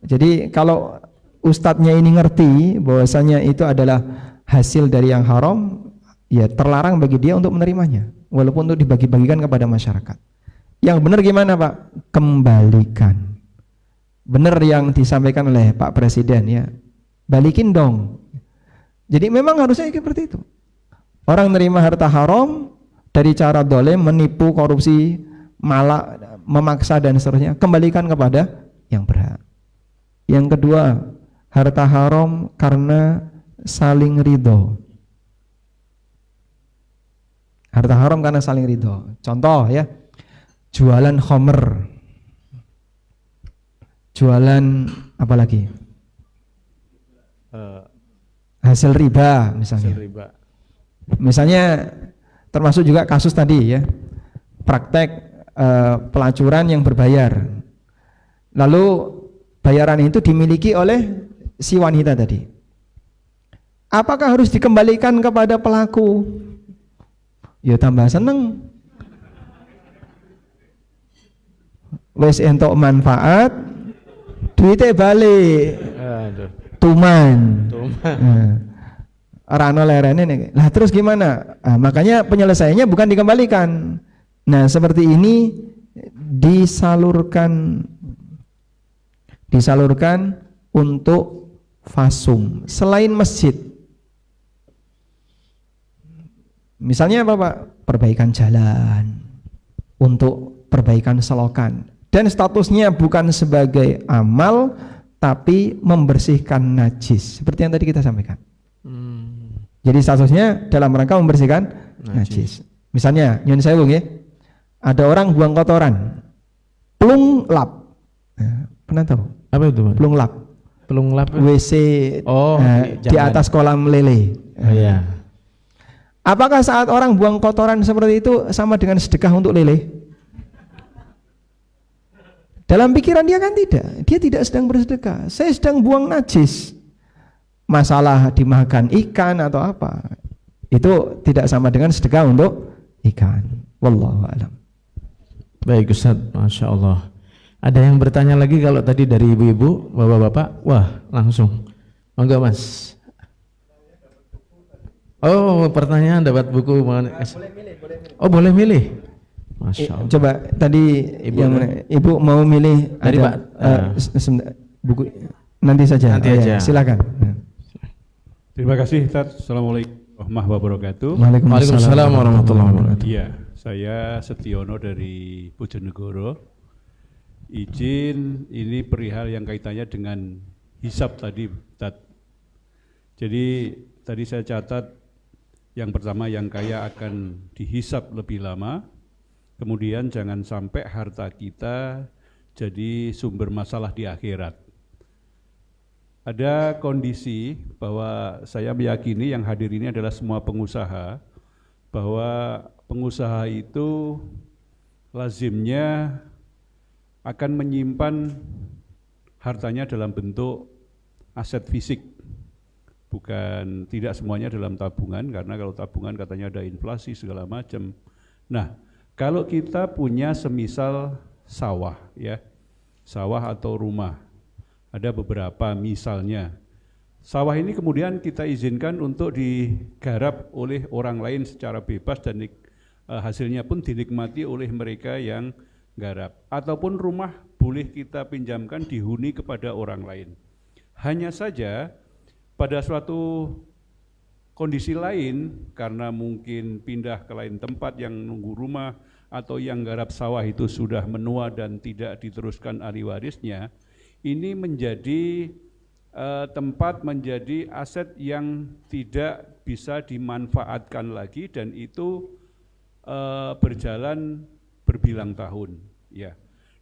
Jadi kalau ustadznya ini ngerti bahwasanya itu adalah hasil dari yang haram, ya terlarang bagi dia untuk menerimanya, walaupun untuk dibagi-bagikan kepada masyarakat. Yang benar gimana Pak? Kembalikan. Benar yang disampaikan oleh Pak Presiden ya, balikin dong. Jadi memang harusnya seperti itu. Orang nerima harta haram dari cara dolim, menipu, korupsi, malak, memaksa dan seterusnya, kembalikan kepada yang berhak. Yang kedua, harta haram karena saling ridho. Harta haram karena saling ridho. Contoh ya, jualan khomer, jualan apa lagi? Hasil riba misalnya. Misalnya termasuk juga kasus tadi ya, praktek pelacuran yang berbayar. Lalu bayaran itu dimiliki oleh si wanita tadi. Apakah harus dikembalikan kepada pelaku? Ya tambah seneng. Wes entuk manfaat, duitnya balik. Tuman. Rano lerene nih. Lah terus gimana? Makanya penyelesaiannya bukan dikembalikan. Nah seperti ini disalurkan untuk fasum selain masjid. Misalnya apa Pak? Perbaikan jalan, untuk perbaikan selokan, dan statusnya bukan sebagai amal tapi membersihkan najis seperti yang tadi kita sampaikan. Jadi statusnya dalam rangka membersihkan najis. Misalnya nyun sewu nggih, ada orang buang kotoran, plung lap. Pernah tahu? Apa itu Pak? Plung lap. Plung lap WC di atas kolam lele. Oh iya. Apakah saat orang buang kotoran seperti itu sama dengan sedekah untuk lele? Dalam pikiran dia kan tidak. Dia tidak sedang bersedekah. Saya sedang buang najis. Masalah dimakan ikan atau apa, itu tidak sama dengan sedekah untuk ikan. Wallahu a'lam. Baik Ustaz, Masya Allah. Ada yang bertanya lagi kalau tadi dari ibu-ibu, bapak-bapak? Wah langsung. Enggak Mas? Oh pertanyaan dapat buku. Boleh milih. Oh boleh milih. Masya Allah. Coba tadi ibu, yang ibu mau milih dari ada, Pak buku nanti saja. Nanti aja. Silakan. Terima kasih Ustaz. Assalamualaikum warahmatullahi wabarakatuh. Waalaikumsalam warahmatullahi wabarakatuh. Iya, saya Setiono dari Bojonegoro. Izin ini perihal yang kaitannya dengan hisab tadi Ustaz. Jadi tadi saya catat yang pertama yang kaya akan dihisab lebih lama. Kemudian jangan sampai harta kita jadi sumber masalah di akhirat. Ada kondisi bahwa saya meyakini yang hadir ini adalah semua pengusaha, bahwa pengusaha itu lazimnya akan menyimpan hartanya dalam bentuk aset fisik. Bukan, tidak semuanya dalam tabungan, karena kalau tabungan katanya ada inflasi segala macam. Nah, kalau kita punya semisal sawah ya, sawah atau rumah, ada beberapa misalnya, Sawah ini kemudian kita izinkan untuk digarap oleh orang lain secara bebas dan hasilnya pun dinikmati oleh mereka yang garap. Ataupun rumah boleh kita pinjamkan dihuni kepada orang lain. Hanya saja pada suatu kondisi lain, karena mungkin pindah ke lain tempat yang nunggu rumah atau yang garap sawah itu sudah menua dan tidak diteruskan ahli warisnya, ini menjadi tempat, menjadi aset yang tidak bisa dimanfaatkan lagi dan itu berjalan berbilang tahun. Ya,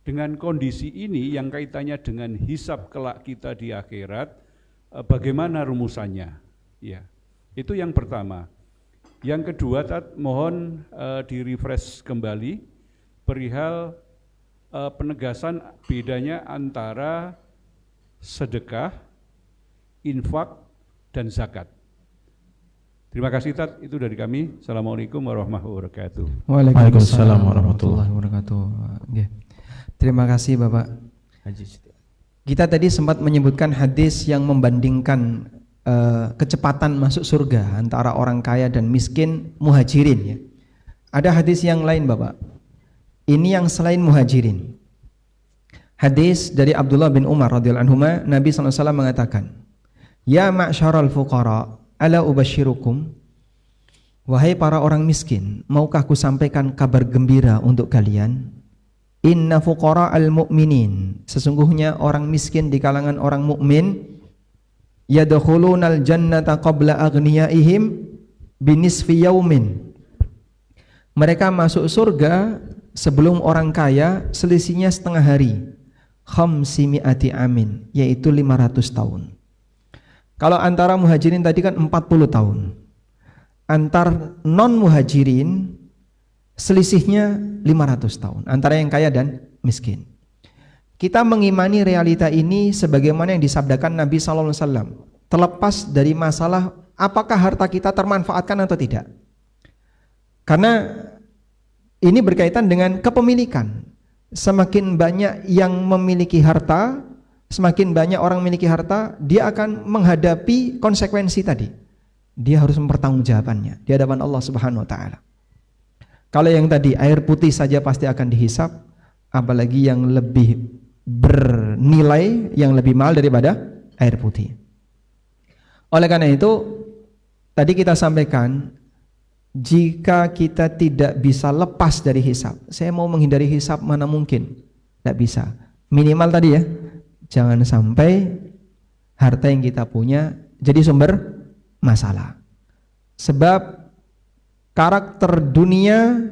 dengan kondisi ini yang kaitannya dengan hisab kelak kita di akhirat, bagaimana rumusannya? Ya, itu yang pertama. Yang kedua, mohon di-refresh kembali perihal penegasan bedanya antara sedekah, infak, dan zakat. Terima kasih Tat, itu dari kami. Assalamualaikum warahmatullahi wabarakatuh. Waalaikumsalam warahmatullahi wabarakatuh. Terima kasih Bapak. Kita tadi sempat menyebutkan hadis yang membandingkan kecepatan masuk surga antara orang kaya dan miskin muhajirin ya. Ada hadis yang lain Bapak. Ini yang selain muhajirin. Hadis dari Abdullah bin Umar radhiyallahu anhu, Nabi SAW mengatakan, "Ya ma'syaral fuqara, ala ubasyirukum." Wahai para orang miskin, maukah ku sampaikan kabar gembira untuk kalian? Inna fuqara al-mu'minin, sesungguhnya orang miskin di kalangan orang mukmin, yadkhulunal jannata qabla aghniyaihim binisfi yaumin. Mereka masuk surga sebelum orang kaya selisihnya setengah hari. Khamsimi'ati amin, yaitu 500 tahun. Kalau antara muhajirin tadi kan 40 tahun. Antar non muhajirin selisihnya 500 tahun antara yang kaya dan miskin. Kita mengimani realita ini sebagaimana yang disabdakan Nabi SAW, terlepas dari masalah apakah harta kita termanfaatkan atau tidak. Karena ini berkaitan dengan kepemilikan. Semakin banyak yang memiliki harta, semakin banyak orang memiliki harta, dia akan menghadapi konsekuensi tadi. Dia harus mempertanggungjawabkannya di hadapan Allah Subhanahu wa taala. Kalau yang tadi air putih saja pasti akan dihisab, apalagi yang lebih bernilai, yang lebih mahal daripada air putih. Oleh karena itu, tadi kita sampaikan, jika kita tidak bisa lepas dari hisab, saya mau menghindari hisab mana mungkin, tidak bisa. Minimal tadi ya, jangan sampai harta yang kita punya jadi sumber masalah. Sebab karakter dunia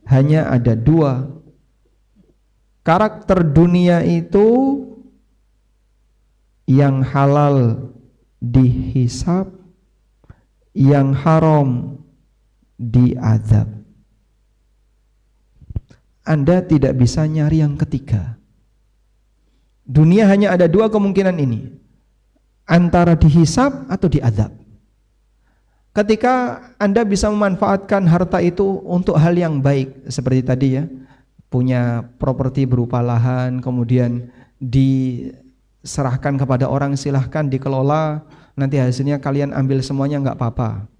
hanya ada dua. Karakter dunia itu yang halal dihisab, yang haram diazab. Anda tidak bisa nyari yang ketiga. Dunia hanya ada dua kemungkinan ini, antara dihisab atau diazab. Ketika Anda bisa memanfaatkan harta itu untuk hal yang baik, seperti tadi ya, punya properti berupa lahan, kemudian diserahkan kepada orang, silahkan dikelola, nanti hasilnya kalian ambil semuanya, enggak apa-apa.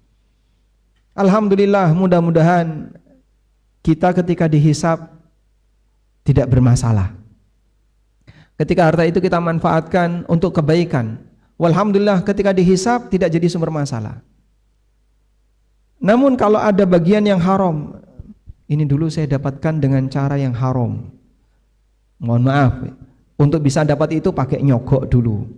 Alhamdulillah, mudah-mudahan kita ketika dihisab tidak bermasalah. Ketika harta itu kita manfaatkan untuk kebaikan, walhamdulillah ketika dihisab tidak jadi sumber masalah. Namun kalau ada bagian yang haram, ini dulu saya dapatkan dengan cara yang haram, mohon maaf, untuk bisa dapat itu pakai nyogok dulu,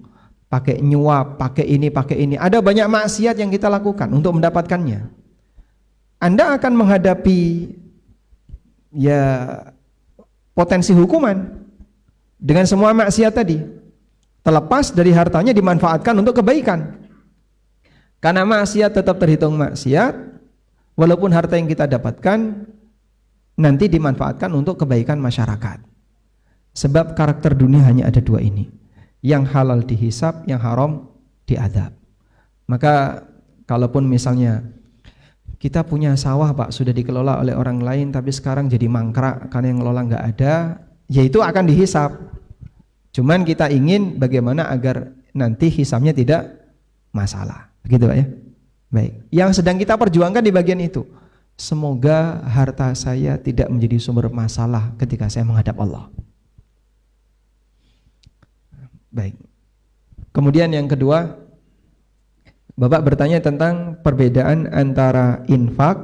pakai nyuap, pakai ini, ada banyak maksiat yang kita lakukan untuk mendapatkannya. Anda akan menghadapi ya potensi hukuman dengan semua maksiat tadi, terlepas dari hartanya dimanfaatkan untuk kebaikan. Karena maksiat tetap terhitung maksiat, walaupun harta yang kita dapatkan nanti dimanfaatkan untuk kebaikan masyarakat. Sebab karakter dunia hanya ada dua ini, yang halal dihisab, yang haram diazab. Maka kalaupun misalnya kita punya sawah Pak, sudah dikelola oleh orang lain, tapi sekarang jadi mangkrak karena yang ngelola nggak ada, ya itu akan dihisab. Cuman kita ingin bagaimana agar nanti hisabnya tidak masalah. Begitu Pak ya. Baik. Yang sedang kita perjuangkan di bagian itu. Semoga harta saya tidak menjadi sumber masalah ketika saya menghadap Allah. Baik. Kemudian yang kedua, Bapak bertanya tentang perbedaan antara infak,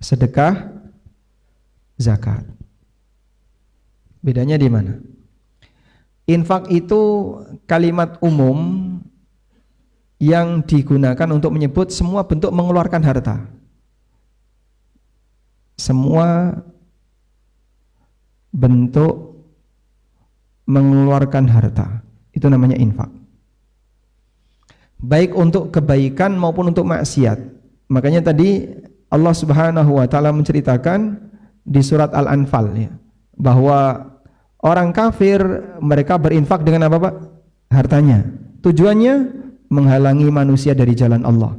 sedekah, zakat. Bedanya di mana? Infak itu kalimat umum yang digunakan untuk menyebut semua bentuk mengeluarkan harta. Semua bentuk mengeluarkan harta, itu namanya infak. Baik untuk kebaikan maupun untuk maksiat. Makanya tadi Allah Subhanahu wa taala menceritakan di surat Al-Anfal ya, bahwa orang kafir mereka berinfak dengan apa Pak? Hartanya. Tujuannya menghalangi manusia dari jalan Allah.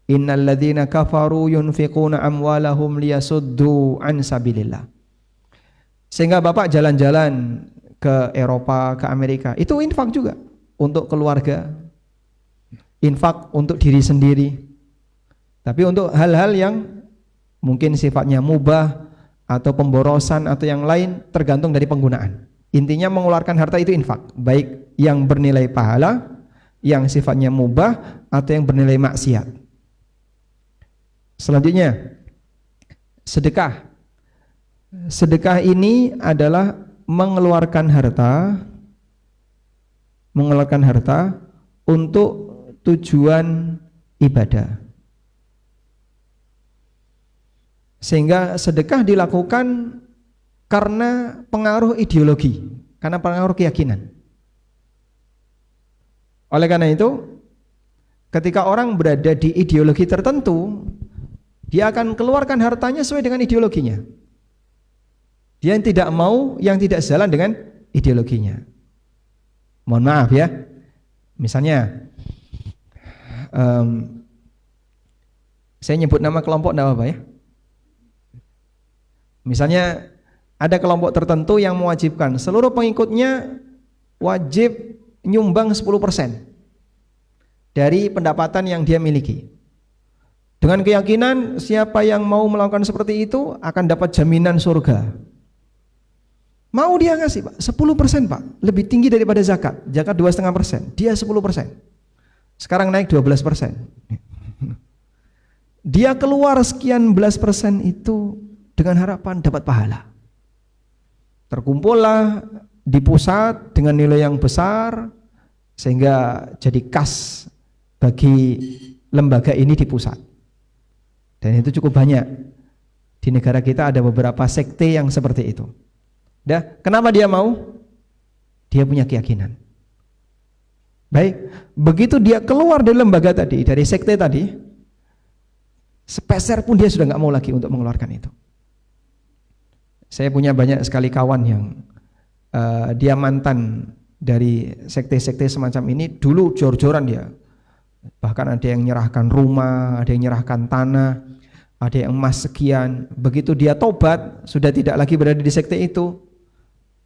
Innal ladzina kafaru yunfiquna amwalahum liyasuddu an sabilillah. Sehingga Bapak jalan-jalan ke Eropa, ke Amerika, itu infak juga untuk keluarga. Infak untuk diri sendiri. Tapi untuk hal-hal yang mungkin sifatnya mubah atau pemborosan atau yang lain tergantung dari penggunaan. Intinya mengeluarkan harta itu infak, baik yang bernilai pahala, yang sifatnya mubah atau yang bernilai maksiat. Selanjutnya, sedekah. Sedekah ini adalah mengeluarkan harta untuk tujuan ibadah. Sehingga sedekah dilakukan karena pengaruh ideologi, karena pengaruh keyakinan. Oleh karena itu, ketika orang berada di ideologi tertentu, dia akan keluarkan hartanya sesuai dengan ideologinya. Dia yang tidak mau, yang tidak sejalan dengan ideologinya. Mohon maaf ya, misalnya saya nyebut nama kelompok enggak apa-apa ya. Misalnya ada kelompok tertentu yang mewajibkan seluruh pengikutnya wajib nyumbang 10% dari pendapatan yang dia miliki. Dengan keyakinan siapa yang mau melakukan seperti itu akan dapat jaminan surga. Mau dia ngasih Pak, 10% Pak, lebih tinggi daripada zakat. Zakat 2,5%, dia 10%. Sekarang naik 12%. Dia keluar sekian belas persen itu dengan harapan dapat pahala. Terkumpullah di pusat dengan nilai yang besar sehingga jadi kas bagi lembaga ini di pusat. Dan itu cukup banyak. Di negara kita ada beberapa sekte yang seperti itu. Kenapa dia mau? Dia punya keyakinan. Baik, begitu dia keluar dari lembaga tadi, dari sekte tadi, sepeser pun dia sudah nggak mau lagi untuk mengeluarkan itu. Saya punya banyak sekali kawan yang dia mantan dari sekte-sekte semacam ini. Dulu jor-joran dia, bahkan ada yang menyerahkan rumah, ada yang menyerahkan tanah, ada yang emas sekian. Begitu dia tobat, sudah tidak lagi berada di sekte itu,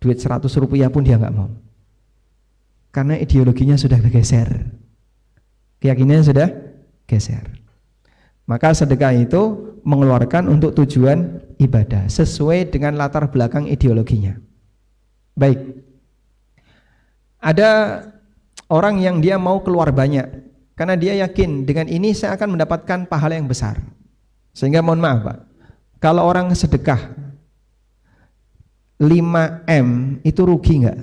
duit 100 rupiah pun dia nggak mau, karena ideologinya sudah bergeser, keyakinannya sudah geser. Maka sedekah itu mengeluarkan untuk tujuan ibadah sesuai dengan latar belakang ideologinya. Baik, ada orang yang dia mau keluar banyak karena dia yakin dengan ini saya akan mendapatkan pahala yang besar. Sehingga mohon maaf Pak, kalau orang sedekah 5M itu rugi enggak?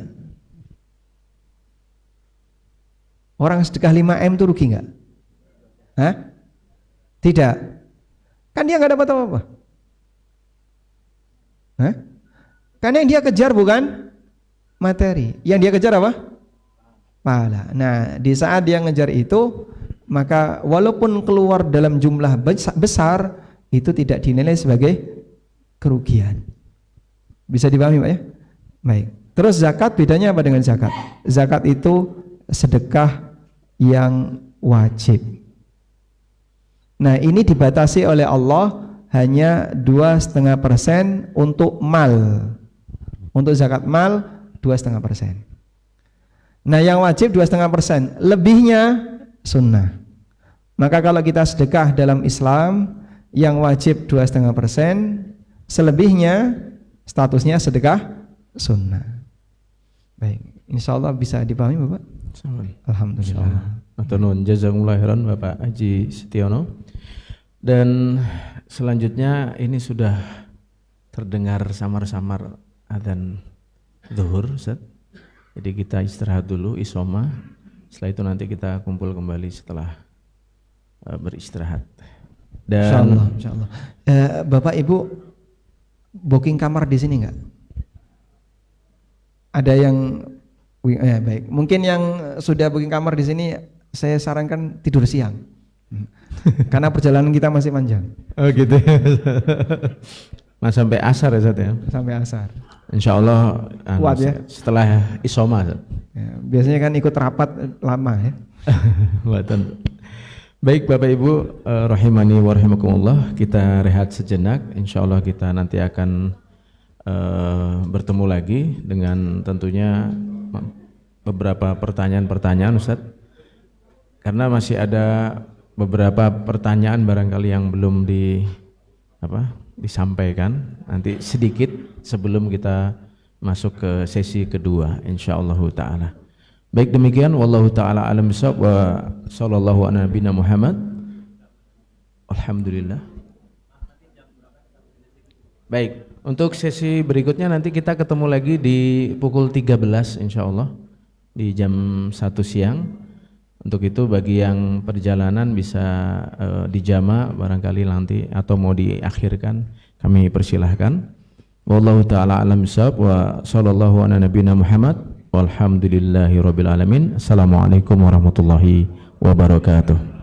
Orang sedekah 5M itu rugi enggak? Hah? Tidak. Kan dia enggak dapat apa-apa. Hah? Karena yang dia kejar bukan materi. Yang dia kejar apa? Pahala. Nah, di saat dia ngejar itu, maka walaupun keluar dalam jumlah besar, itu tidak dinilai sebagai kerugian. Bisa dipahami Pak ya? Baik. Terus zakat, bedanya apa dengan zakat? Zakat itu sedekah yang wajib. Nah, ini dibatasi oleh Allah hanya 2,5% untuk mal. Untuk zakat mal 2,5%. Nah, yang wajib 2,5%. Lebihnya sunnah. Maka kalau kita sedekah dalam Islam yang wajib 2,5%, selebihnya statusnya sedekah sunnah. Baik, insya Allah bisa dipahami Bapak? Alhamdulillah. Matur nuwun, jazakumullah khairan Bapak Haji Setiono. Dan selanjutnya ini sudah terdengar samar-samar adzan zuhur, Ustaz. Jadi kita istirahat dulu, isoma. Setelah itu nanti kita kumpul kembali setelah beristirahat. Dan insyaallah. Bapak Ibu booking kamar di sini enggak? Ada yang baik. Mungkin yang sudah booking kamar di sini saya sarankan tidur siang. Karena perjalanan kita masih panjang. Oh gitu. Mas sampai asar ya Ustaz ya? Sampai asar. Insyaallah kuat ya. Setelah isoma Ustaz. Ya, biasanya kan ikut rapat lama ya. Baik Bapak Ibu rahimani wa rahimakumullah, kita rehat sejenak. Insyaallah kita nanti akan bertemu lagi dengan tentunya beberapa pertanyaan-pertanyaan Ustaz. Karena masih ada beberapa pertanyaan barangkali yang belum disampaikan. Nanti sedikit sebelum kita masuk ke sesi kedua insyaallah taala. Baik demikian, wallahu taala alam bisawab wa sallallahu ala nabiyina Muhammad. Alhamdulillah. Baik, untuk sesi berikutnya nanti kita ketemu lagi di pukul 13 insyaallah di jam 1 siang. Untuk itu bagi yang perjalanan bisa dijama barangkali nanti atau mau diakhirkan kami persilahkan. Wallahu taala alam bisawab wa sallallahu ala nabiyina Muhammad. Walhamdulillahirabbil alamin. Assalamualaikum warahmatullahi wabarakatuh.